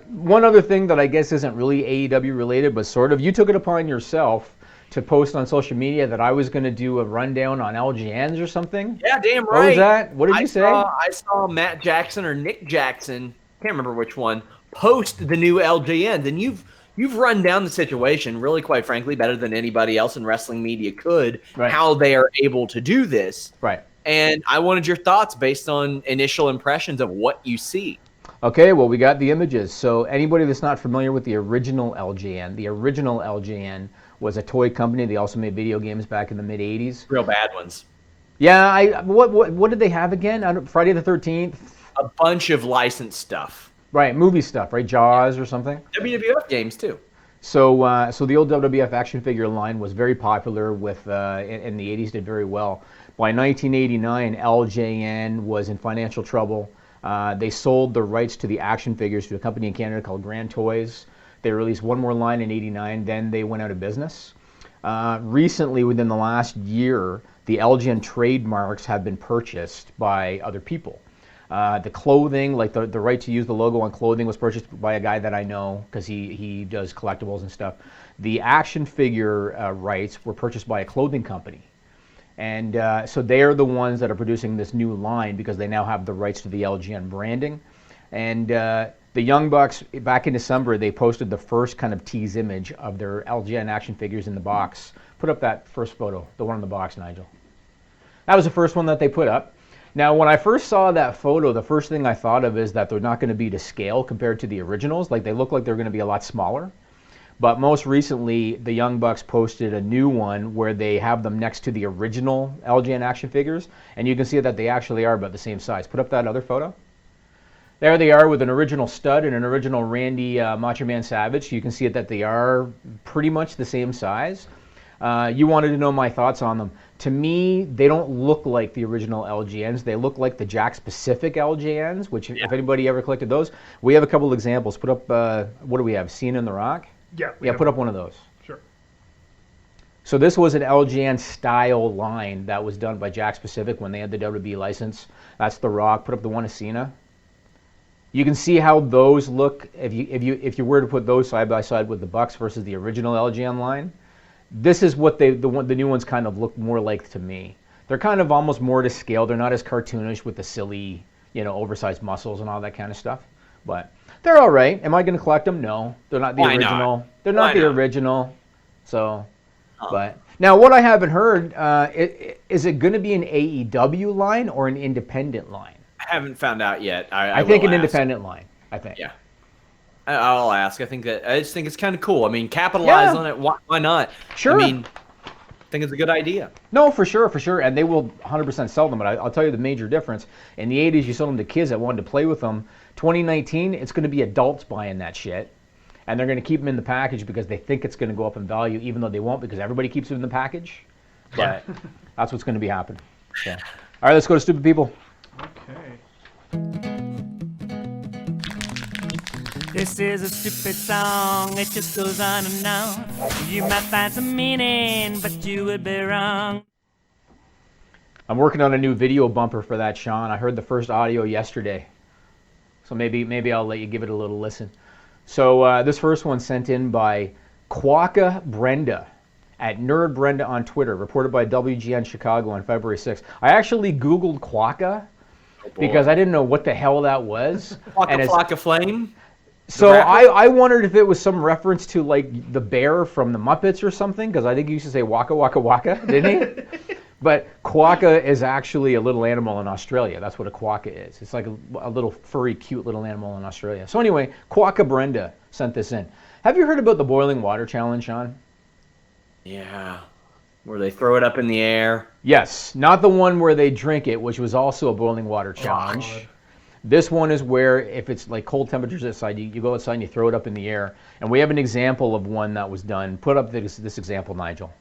one other thing that I guess isn't really AEW related, but sort of, you took it upon yourself to post on social media that I was going to do a rundown on LJNs or something. Yeah, damn right. What was that? What did you say? I saw Matt Jackson or Nick Jackson, can't remember which one, post the new LJNs, and you've run down the situation really, quite frankly, better than anybody else in wrestling media could, how they are able to do this. Right. And I wanted your thoughts based on initial impressions of what you see. Okay, well, we got the images. So anybody that's not familiar with the original LJN was a toy company. They also made video games back in the mid-'80s. Real bad ones. Yeah, what did they have again? Friday the 13th? A bunch of licensed stuff. Right, movie stuff, right? Jaws or something? WWF games, too. So the old WWF action figure line was very popular with in the 80s, did very well. By 1989, LJN was in financial trouble. They sold the rights to the action figures to a company in Canada called Grand Toys. They released one more line in '89, then they went out of business. Recently, within the last year, the LJN trademarks have been purchased by other people. The clothing, like the right to use the logo on clothing, was purchased by a guy that I know because he does collectibles and stuff. The action figure rights were purchased by a clothing company. And so they are the ones that are producing this new line because they now have the rights to the LJN branding. And the Young Bucks, back in December, they posted the first kind of tease image of their LJN action figures in the box. Put up that first photo, the one in the box, Nigel. That was the first one that they put up. Now, when I first saw that photo, the first thing I thought of is that they're not going to be to scale compared to the originals. Like, they look like they're going to be a lot smaller. But most recently, the Young Bucks posted a new one where they have them next to the original LJN action figures. And you can see that they actually are about the same size. Put up that other photo. There they are with an original stud and an original Randy Macho Man Savage. You can see that they are pretty much the same size. You wanted to know my thoughts on them. To me, they don't look like the original LJNs. They look like the Jack-specific LJNs, which if anybody ever collected those, we have a couple examples. Put up, what do we have, Cena and The Rock? Yeah, put up one of those. Sure. So this was an LJN style line that was done by Jack-specific when they had the WWE license. That's The Rock. Put up the one of Cena. You can see how those look if you were to put those side by side with the Bucks versus the original LJN line. This is what the new ones kind of look more like to me. They're kind of almost more to scale. They're not as cartoonish with the silly, oversized muscles and all that kind of stuff. But they're all right. Am I going to collect them? No. They're not the original. They're not the original. So, but now what I haven't heard, is it going to be an AEW line or an independent line? I haven't found out yet. I think an independent line. I think. Yeah. I'll ask. I just think it's kind of cool. I mean, capitalize on it. Why not? Sure. I mean, I think it's a good idea. No, for sure. And they will 100% sell them. But I'll tell you the major difference. In the 80s, you sold them to kids that wanted to play with them. 2019, it's going to be adults buying that shit. And they're going to keep them in the package because they think it's going to go up in value, even though they won't because everybody keeps it in the package. But that's what's going to be happening. So. All right, let's go to Stupid People. Okay. This is a stupid song, it just goes on and on. You might find some meaning, but you would be wrong. I'm working on a new video bumper for that, Sean. I heard the first audio yesterday. So maybe I'll let you give it a little listen. So this first one sent in by Quokka Brenda at Nerd Brenda on Twitter, reported by WGN Chicago on February 6th. I actually Googled Quokka because I didn't know what the hell that was. Quokka Flame? So I wondered if it was some reference to like the bear from the Muppets or something, because I think he used to say waka waka waka, didn't he? But quokka is actually a little animal in Australia. That's what a quokka is. It's like a little furry, cute little animal in Australia. So anyway, Quokka Brenda sent this in. Have you heard about the boiling water challenge, Sean? Yeah. Where they throw it up in the air. Yes, not the one where they drink it, which was also a boiling water challenge. Oh, this one is where if it's like cold temperatures outside, you go outside and you throw it up in the air. And we have an example of one that was done. Put up this example, Nigel.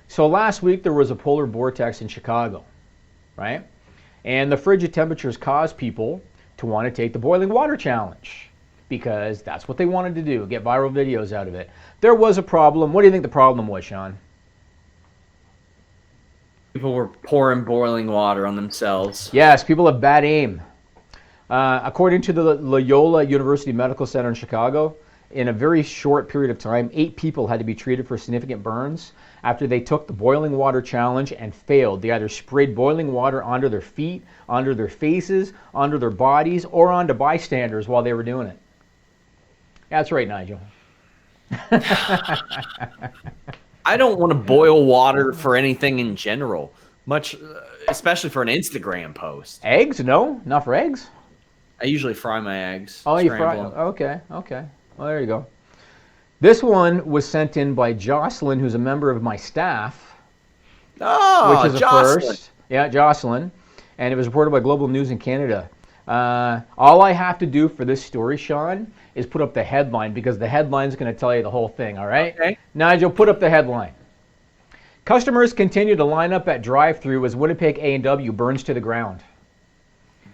So last week there was a polar vortex in Chicago, right? And the frigid temperatures caused people to want to take the boiling water challenge because that's what they wanted to do, get viral videos out of it. There was a problem. What do you think the problem was, Sean? People were pouring boiling water on themselves. Yes, people have bad aim. According to the Loyola University Medical Center in Chicago, in a very short period of time, 8 people had to be treated for significant burns after they took the boiling water challenge and failed. They either sprayed boiling water onto their feet, onto their faces, onto their bodies, or onto bystanders while they were doing it. That's right, Nigel. I don't want to boil water for anything in general, much, especially for an Instagram post. Eggs? No, not for eggs. I usually fry my eggs. Oh, you fry? Okay. Well, there you go. This one was sent in by Jocelyn, who's a member of my staff. Oh, which is Jocelyn. A first. Yeah, Jocelyn. And it was reported by Global News in Canada. All I have to do for this story, Sean, is put up the headline because the headline's going to tell you the whole thing, all right? Okay. Nigel, put up the headline. Customers continue to line up at drive-thru as Winnipeg A&W burns to the ground.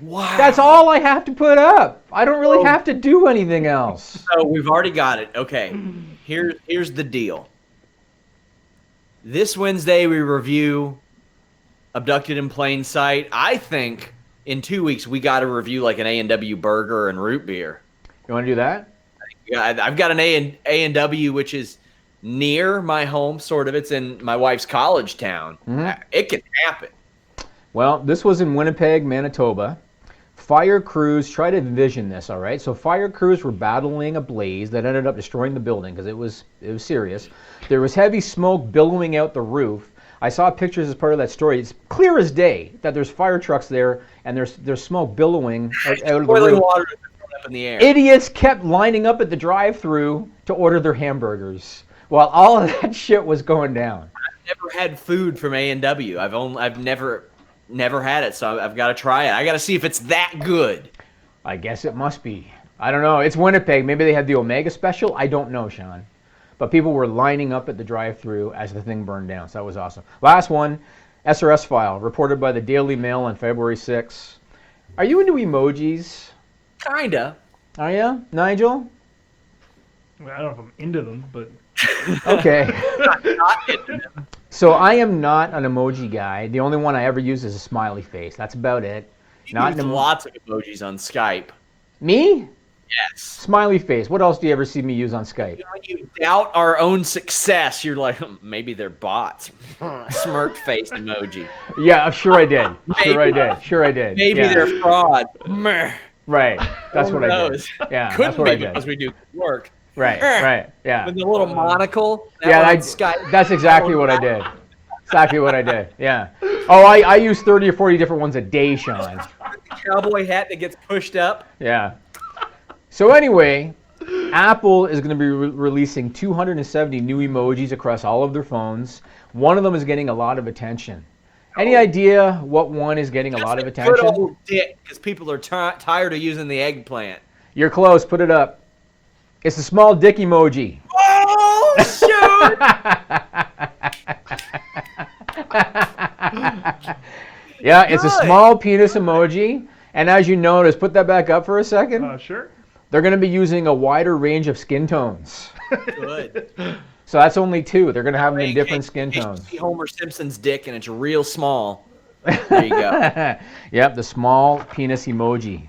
Wow. That's all I have to put up. I don't really have to do anything else. So we've already got it. Okay. Here's the deal. This Wednesday we review Abducted in Plain Sight. I think in 2 weeks we got to review like an A&W burger and root beer. You want to do that? Yeah, I've got an A&W which is near my home, sort of. It's in my wife's college town. Mm-hmm. It can happen. Well, this was in Winnipeg, Manitoba. Fire crews, try to envision this, all right? So fire crews were battling a blaze that ended up destroying the building because it was serious. There was heavy smoke billowing out the roof. I saw pictures as part of that story. It's clear as day that there's fire trucks there and there's smoke billowing out of the roof. Water up in the air. Idiots kept lining up at the drive-thru to order their hamburgers while all of that shit was going down. I've never had food from A&W. I've never had it, so I've got to try it. I got to see if it's that good. I guess it must be. I don't know. It's Winnipeg. Maybe they had the Omega special. I don't know, Sean. But people were lining up at the drive-thru as the thing burned down, so that was awesome. Last one, SRS file, reported by the Daily Mail on February 6th. Are you into emojis? Kinda. Are you, Nigel? Well, I don't know if I'm into them, but Okay. Not into them. So I am not an emoji guy. The only one I ever use is a smiley face. That's about it. You use lots of emojis on Skype. Me? Yes. Smiley face. What else do you ever see me use on Skype? When you doubt our own success, you're like, maybe they're bots. Smirk face emoji. Yeah, sure I did. Sure I did. Maybe Yeah. they're fraud. Right. That's what I did. knows? Yeah, Couldn't that's what be I did. because we do good work. Right. Yeah. With the little monocle. Skype. That's exactly what I did. Exactly what I did. Yeah. Oh, I use 30 or 40 different ones a day, Sean. Cowboy hat that gets pushed up. Yeah. So anyway, Apple is going to be releasing 270 new emojis across all of their phones. One of them is getting a lot of attention. Any idea what one is getting a lot of attention? Good old dick, because people are tired of using the eggplant. You're close. Put it up. It's the small dick emoji. Oh, shoot! Yeah, it's a small penis emoji. And as you notice, put that back up for a second. sure. They're going to be using a wider range of skin tones. Good. So that's only two. They're going to have them in different skin You tones. see Homer Simpson's dick, and it's real small. There you go. Yep, the small penis emoji.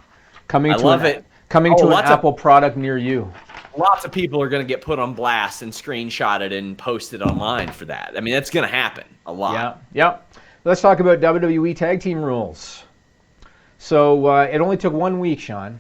Coming I to love an, it. Coming Oh, to an lots of- Apple product near you. Lots of people are going to get put on blast and screenshotted and posted online for that. I mean, that's going to happen a lot. Yep. Let's talk about WWE Tag Team rules. So it only took 1 week, Sean.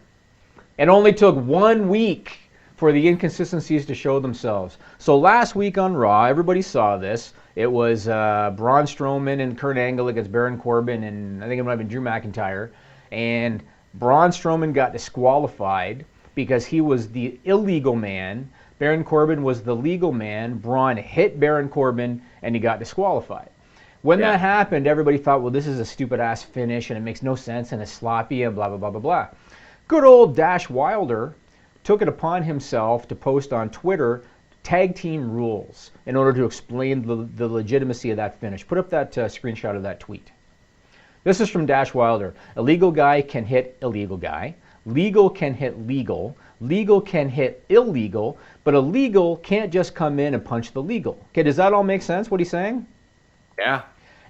It only took 1 week for the inconsistencies to show themselves. So last week on Raw, everybody saw this. It was Braun Strowman and Kurt Angle against Baron Corbin and I think it might have been Drew McIntyre. And Braun Strowman got disqualified because he was the illegal man. Baron Corbin was the legal man. Braun hit Baron Corbin and he got disqualified. When that happened, everybody thought, well, this is a stupid-ass finish and it makes no sense and it's sloppy and blah, blah, blah, blah, blah. Good old Dash Wilder took it upon himself to post on Twitter tag team rules in order to explain the legitimacy of that finish. Put up that screenshot of that tweet. This is from Dash Wilder. Illegal guy can hit illegal guy. Legal can hit legal. Legal can hit illegal. But illegal can't just come in and punch the legal. Okay, does that all make sense, what he's saying? Yeah.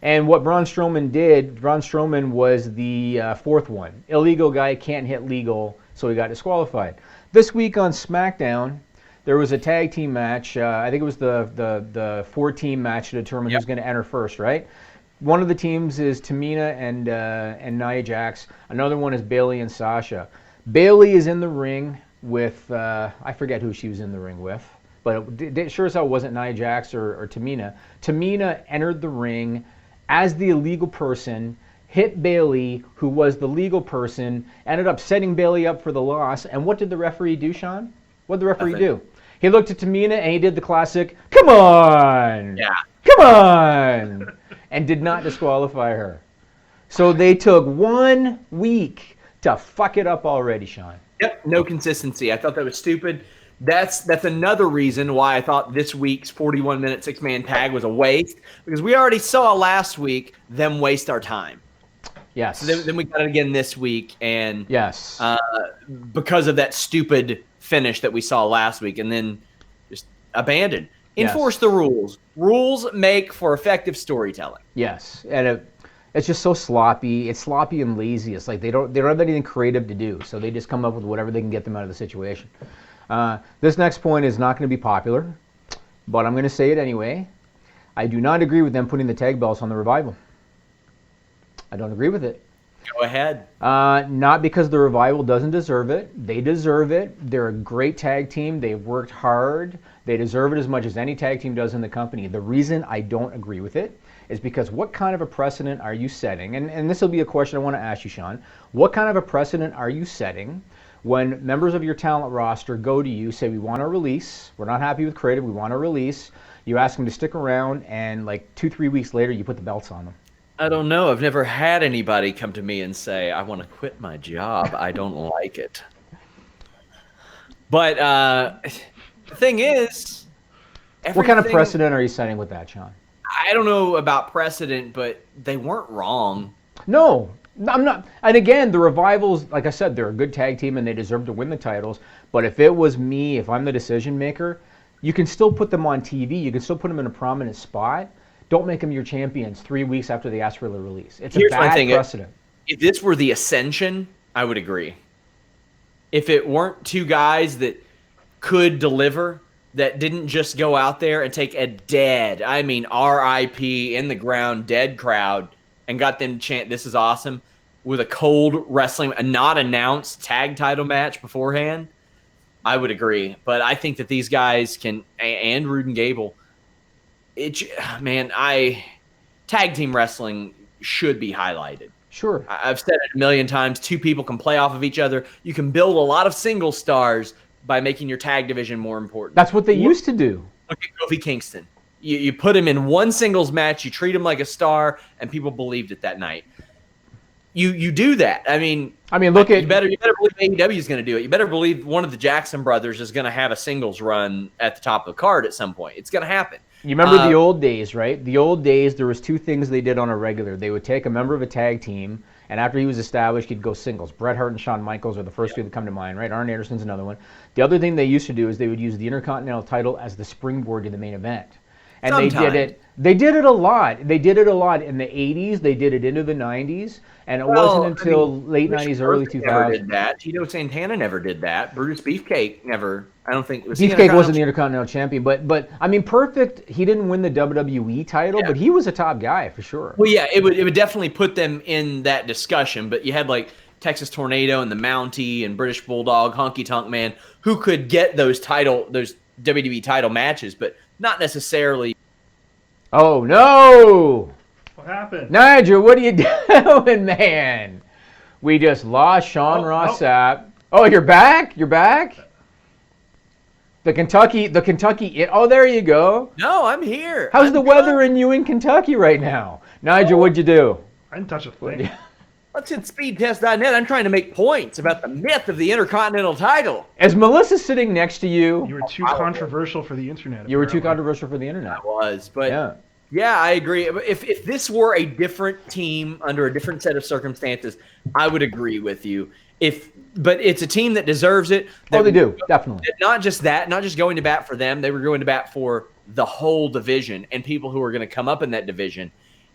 And what Braun Strowman did, Braun Strowman was the fourth one. Illegal guy can't hit legal, so he got disqualified. This week on Smackdown, there was a tag team match. I think it was the 4-team match to determine who's going to enter first, right? One of the teams is Tamina and Nia Jax. Another one is Bayley and Sasha. Bayley is in the ring with, I forget who she was in the ring with, but it sure as hell wasn't Nia Jax or Tamina. Tamina entered the ring as the illegal person, hit Bayley, who was the legal person, ended up setting Bayley up for the loss. And what did the referee do, Sean? What did the referee do? He looked at Tamina and he did the classic, come on! Yeah. Come on! And did not disqualify her. So they took 1 week to fuck it up already, Sean. Yep, no consistency. I thought that was stupid. That's another reason why I thought this week's 41-minute six-man tag was a waste, because we already saw last week them waste our time. Yes. So then we got it again this week, and yes, because of that stupid finish that we saw last week, and then just abandoned. Enforce the rules. Rules make for effective storytelling. Yes, and it's just so sloppy. It's sloppy and lazy. It's like they don't have anything creative to do, so they just come up with whatever they can get them out of the situation. This next point is not going to be popular, but I'm going to say it anyway. I do not agree with them putting the tag belts on the Revival. I don't agree with it. Go ahead. Not because the Revival doesn't deserve it. They deserve it. They're a great tag team. They've worked hard. They deserve it as much as any tag team does in the company. The reason I don't agree with it is because what kind of a precedent are you setting? And this will be a question I want to ask you, Sean. What kind of a precedent are you setting when members of your talent roster go to you, say, we want a release, we're not happy with creative, we want a release, you ask them to stick around, and like 2-3 weeks later, you put the belts on them? I don't know. I've never had anybody come to me and say, I want to quit my job. I don't like it. But the thing is, what kind of precedent are you setting with that, Sean? I don't know about precedent, but they weren't wrong. No, I'm not. And again, the Revivals, like I said, they're a good tag team and they deserve to win the titles. But if it was me, if I'm the decision maker, you can still put them on TV. You can still put them in a prominent spot. Don't make them your champions 3 weeks after they ask for the release. It's a bad precedent. If this were the Ascension, I would agree. If it weren't two guys that could deliver, that didn't just go out there and take a dead, I mean RIP, in the ground, dead crowd, and got them to chant, this is awesome, with a cold wrestling, a not announced tag title match beforehand, I would agree. But I think that these guys can, and Rude and Gable, tag team wrestling should be highlighted. Sure. I've said it a million times. Two people can play off of each other. You can build a lot of single stars by making your tag division more important. That's what they used to do. Look at Kofi Kingston. You put him in one singles match, you treat him like a star, and people believed it that night. You do that. I mean, look at you better believe AEW is going to do it. You better believe one of the Jackson brothers is going to have a singles run at the top of the card at some point. It's going to happen. You remember the old days, right? The old days, there was two things they did on a regular. They would take a member of a tag team, and after he was established, he'd go singles. Bret Hart and Shawn Michaels are the first two that come to mind, right? Arn Anderson's another one. The other thing they used to do is they would use the Intercontinental title as the springboard to the main event. And they did it a lot. They did it a lot in the 80s. They did it into the 90s. And it wasn't until late 90s, early 2000s. Never did that. Tito Santana never did that. Brutus Beefcake never. I don't think. Beefcake wasn't the Intercontinental champion. But I mean, Perfect, he didn't win the WWE title, but he was a top guy for sure. Well, yeah, it would definitely put them in that discussion. But you had like Texas Tornado and the Mountie and British Bulldog, Honky Tonk Man, who could get those WWE title matches, but not necessarily. Oh, no! What happened? Nigel, what are you doing, man? We just lost Sean Ross Sapp. Oh, you're back? You're back? The Kentucky, oh, there you go. No, I'm here. How's the weather in Kentucky right now? Nigel, what'd you do? I didn't touch a thing. Let's hit speedtest.net. I'm trying to make points about the myth of the Intercontinental title. Is Melissa sitting next to you? You were too controversial for the internet. You were too controversial for the internet. I was, but yeah, I agree. If this were a different team under a different set of circumstances, I would agree with you. But it's a team that deserves it. They do, definitely. Not just that, not just going to bat for them. They were going to bat for the whole division and people who are going to come up in that division.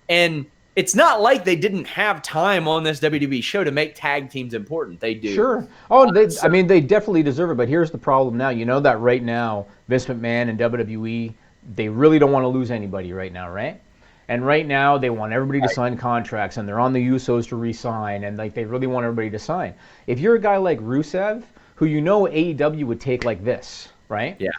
And it's not like they didn't have time on this WWE show to make tag teams important. They do. Sure. Oh, they definitely deserve it. But here's the problem now. You know that right now, Vince McMahon and WWE, they really don't want to lose anybody right now, right? And right now, they want everybody to sign contracts, and they're on the Usos to re-sign, and like they really want everybody to sign. If you're a guy like Rusev, who you know AEW would take like this, right? Yeah.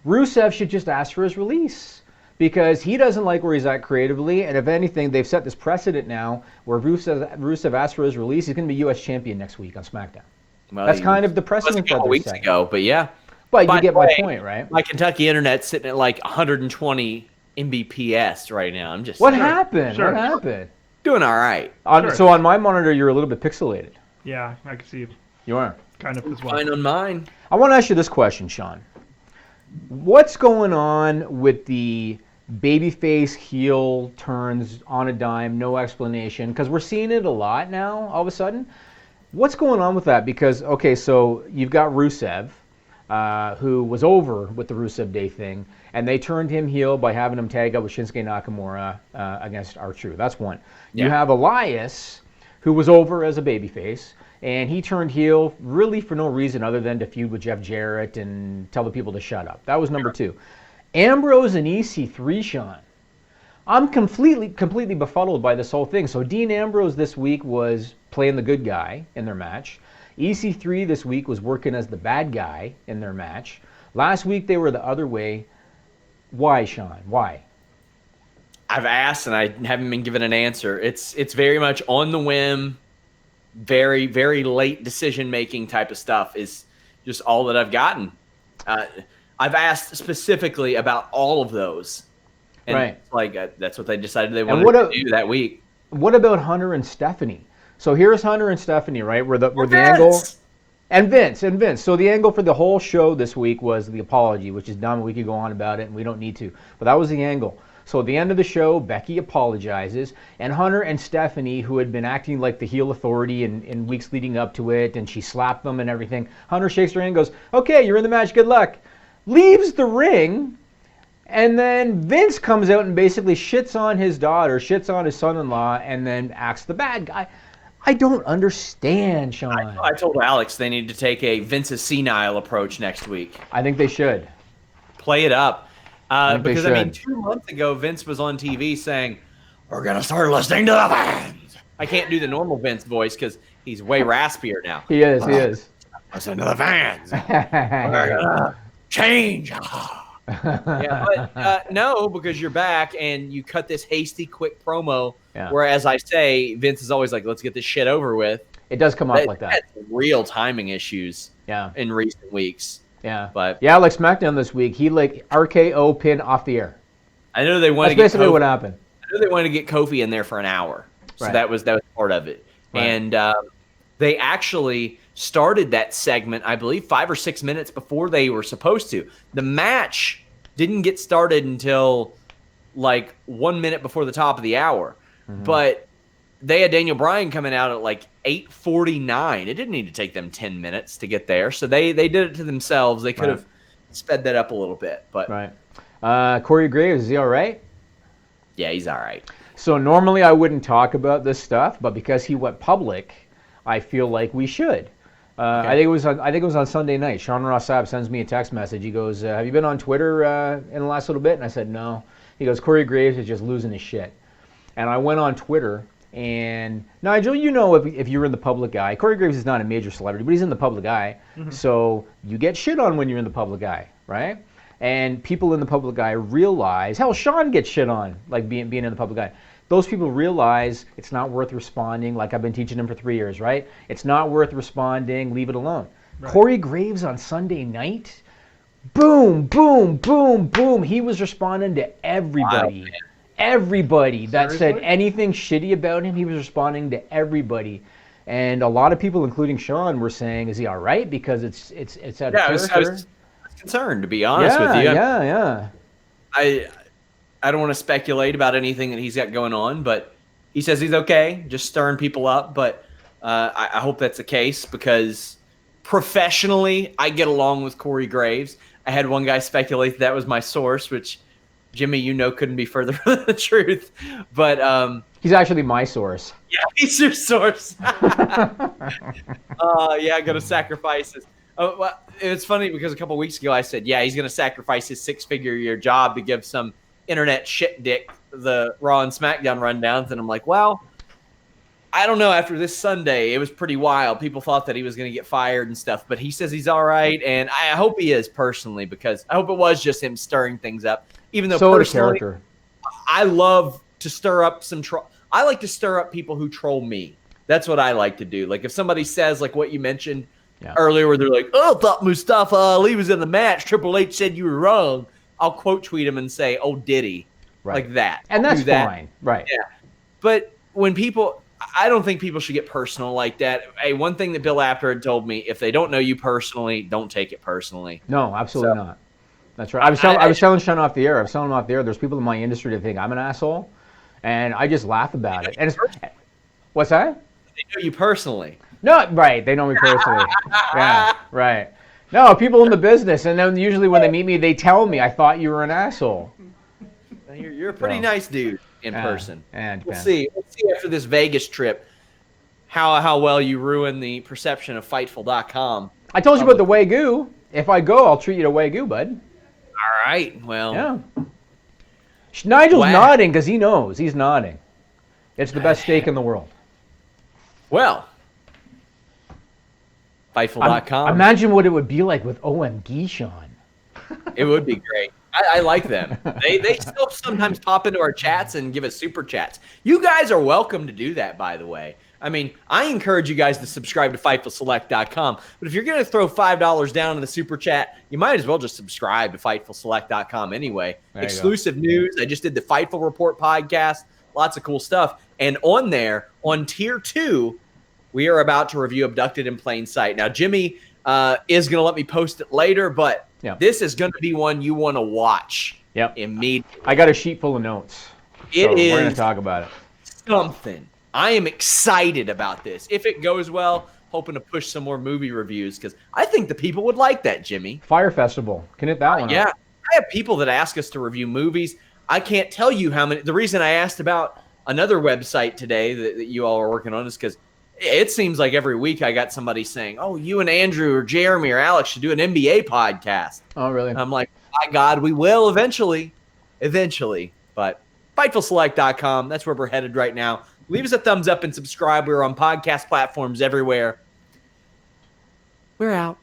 Rusev should just ask for his release because he doesn't like where he's at creatively, and if anything, they've set this precedent now where Rusev asks for his release, he's going to be U.S. champion next week on SmackDown. Well, that's kind of the precedent that they're weeks setting. Ago, but yeah. But you get my point, right? My Kentucky internet's sitting at like 120 Mbps right now. I'm just. What happened? What happened? Doing all right. So on my monitor, you're a little bit pixelated. Yeah, I can see it. You are. Kind of as well. Fine on mine. I want to ask you this question, Sean. What's going on with the babyface heel turns on a dime, no explanation, because we're seeing it a lot now all of a sudden. What's going on with that? Because, okay, so you've got Rusev, who was over with the Rusev Day thing, and they turned him heel by having him tag up with Shinsuke Nakamura against R-Truth. That's one. Yeah. You have Elias, who was over as a babyface, and he turned heel really for no reason other than to feud with Jeff Jarrett and tell the people to shut up. That was number two. Ambrose and EC3, Sean. I'm completely befuddled by this whole thing. So Dean Ambrose this week was playing the good guy in their match. EC3 this week was working as the bad guy in their match. Last week they were the other way. Why, Sean? Why? I've asked and I haven't been given an answer. It's very much on the whim, very, very late decision-making type of stuff is just all that I've gotten. I've asked specifically about all of those. And right. That's what they decided they wanted to do that week. What about Hunter and Stephanie? So here's Hunter and Stephanie, right? Where the angle and Vince. So the angle for the whole show this week was the apology, which is dumb. We could go on about it, and we don't need to. But that was the angle. So at the end of the show, Becky apologizes, and Hunter and Stephanie, who had been acting like the heel authority in weeks leading up to it, and she slapped them and everything. Hunter shakes her hand and goes, "Okay, you're in the match. Good luck." Leaves the ring. And then Vince comes out and basically shits on his daughter, shits on his son-in-law, and then acts the bad guy. I don't understand, Sean. I told Alex they need to take a Vince's senile approach next week. I think they should. Play it up. Because, I mean, 2 months ago, Vince was on TV saying, "We're going to start listening to the fans." I can't do the normal Vince voice because he's way raspier now. He is. Listen to the fans. We're going to change. Yeah, but no, because you're back and you cut this hasty, quick promo. Yeah. Where, as I say, Vince is always like, "Let's get this shit over with." It does come up like that. That's real timing issues. Yeah. In recent weeks. Yeah. But yeah, like SmackDown this week, he like RKO pin off the air. I know they wanted to get basically what happened. I know they wanted to get Kofi in there for an hour, so that was part of it. Right. And they actually started that segment, I believe, 5 or 6 minutes before they were supposed to. The match didn't get started until like 1 minute before the top of the hour. Mm-hmm. But they had Daniel Bryan coming out at like 8:49. It didn't need to take them 10 minutes to get there. So they did it to themselves. They could have sped that up a little bit. But Corey Graves, is he all right? Yeah, he's all right. So normally I wouldn't talk about this stuff, but because he went public, I feel like we should. I think it was on Sunday night. Sean Ross Sapp sends me a text message. He goes, "Have you been on Twitter in the last little bit?" And I said, "No." He goes, "Corey Graves is just losing his shit." And I went on Twitter, and Nigel, you know, if you're in the public eye, Corey Graves is not a major celebrity, but he's in the public eye. Mm-hmm. So you get shit on when you're in the public eye, right? And people in the public eye realize, hell, Sean gets shit on, like being in the public eye. Those people realize it's not worth responding, like I've been teaching them for 3 years, right? It's not worth responding, leave it alone. Right. Corey Graves on Sunday night, boom, boom, boom, boom. He was responding to everybody. Wow, everybody that said anything shitty about him, he was responding to everybody. And a lot of people, including Sean, were saying, "Is he all right?" Because it's out of character. I was concerned, to be honest with you. Yeah. I don't want to speculate about anything that he's got going on, but he says he's okay, just stirring people up. But I hope that's the case because professionally, I get along with Corey Graves. I had one guy speculate that was my source, which Jimmy, you know, couldn't be further from the truth. But he's actually my source. Yeah, he's your source. Yeah, I got to sacrifice this. Oh, well, it's funny because a couple weeks ago I said, yeah, he's going to sacrifice his 6-figure-a-year job to give some internet shit dick the Raw and SmackDown rundowns. And I'm like, well, I don't know. After this Sunday, it was pretty wild. People thought that he was going to get fired and stuff, but he says he's all right. And I hope he is personally, because I hope it was just him stirring things up. Even though personally, I love to stir up some troll. I like to stir up people who troll me. That's what I like to do. Like if somebody says like what you mentioned earlier, where they're like, "Oh, I thought Mustafa Ali was in the match. Triple H said you were wrong." I'll quote tweet him and say, "Oh, did he?" Like that. And that's fine. Right. Yeah. But when people, I don't think people should get personal like that. Hey, one thing that Bill Apter had told me, if they don't know you personally, don't take it personally. No, absolutely not. That's right. I was telling Sean off the air. I was telling him off the air. There's people in my industry that think I'm an asshole, and I just laugh about it. And what's that? They know you personally. No, right. They know me personally. Yeah, right. No, people in the business, and then usually when they meet me, they tell me, I thought you were an asshole. You're a pretty nice dude in person. And we'll see. We'll see after this Vegas trip how well you ruin the perception of Fightful.com. I told you about the Wagyu. If I go, I'll treat you to Wagyu, bud. All right. Well. Yeah. Nigel's nodding because he knows. He's nodding. It's the best steak in the world. Well. Fightful.com. Imagine what it would be like with OMG, Sean. It would be great. I like them. They still sometimes pop into our chats and give us super chats. You guys are welcome to do that, by the way. I mean, I encourage you guys to subscribe to FightfulSelect.com. But if you're going to throw $5 down in the super chat, you might as well just subscribe to FightfulSelect.com anyway. Exclusive news. I just did the Fightful Report podcast. Lots of cool stuff. And on there, on Tier 2, we are about to review Abducted in Plain Sight. Now, Jimmy is going to let me post it later, but this is going to be one you want to watch immediately. I got a sheet full of notes. We're going to talk about it. Something. I am excited about this. If it goes well, hoping to push some more movie reviews because I think the people would like that, Jimmy. Fire Festival. Can hit that one Yeah. up. I have people that ask us to review movies. I can't tell you how many. The reason I asked about another website today that you all are working on is because it seems like every week I got somebody saying, oh, you and Andrew or Jeremy or Alex should do an NBA podcast. Oh, really? And I'm like, my God, we will eventually. But FightfulSelect.com, that's where we're headed right now. Leave us a thumbs up and subscribe. We're on podcast platforms everywhere. We're out.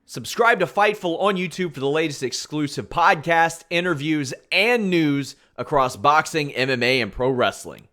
Subscribe to Fightful on YouTube for the latest exclusive podcasts, interviews, and news across boxing, MMA, and pro wrestling.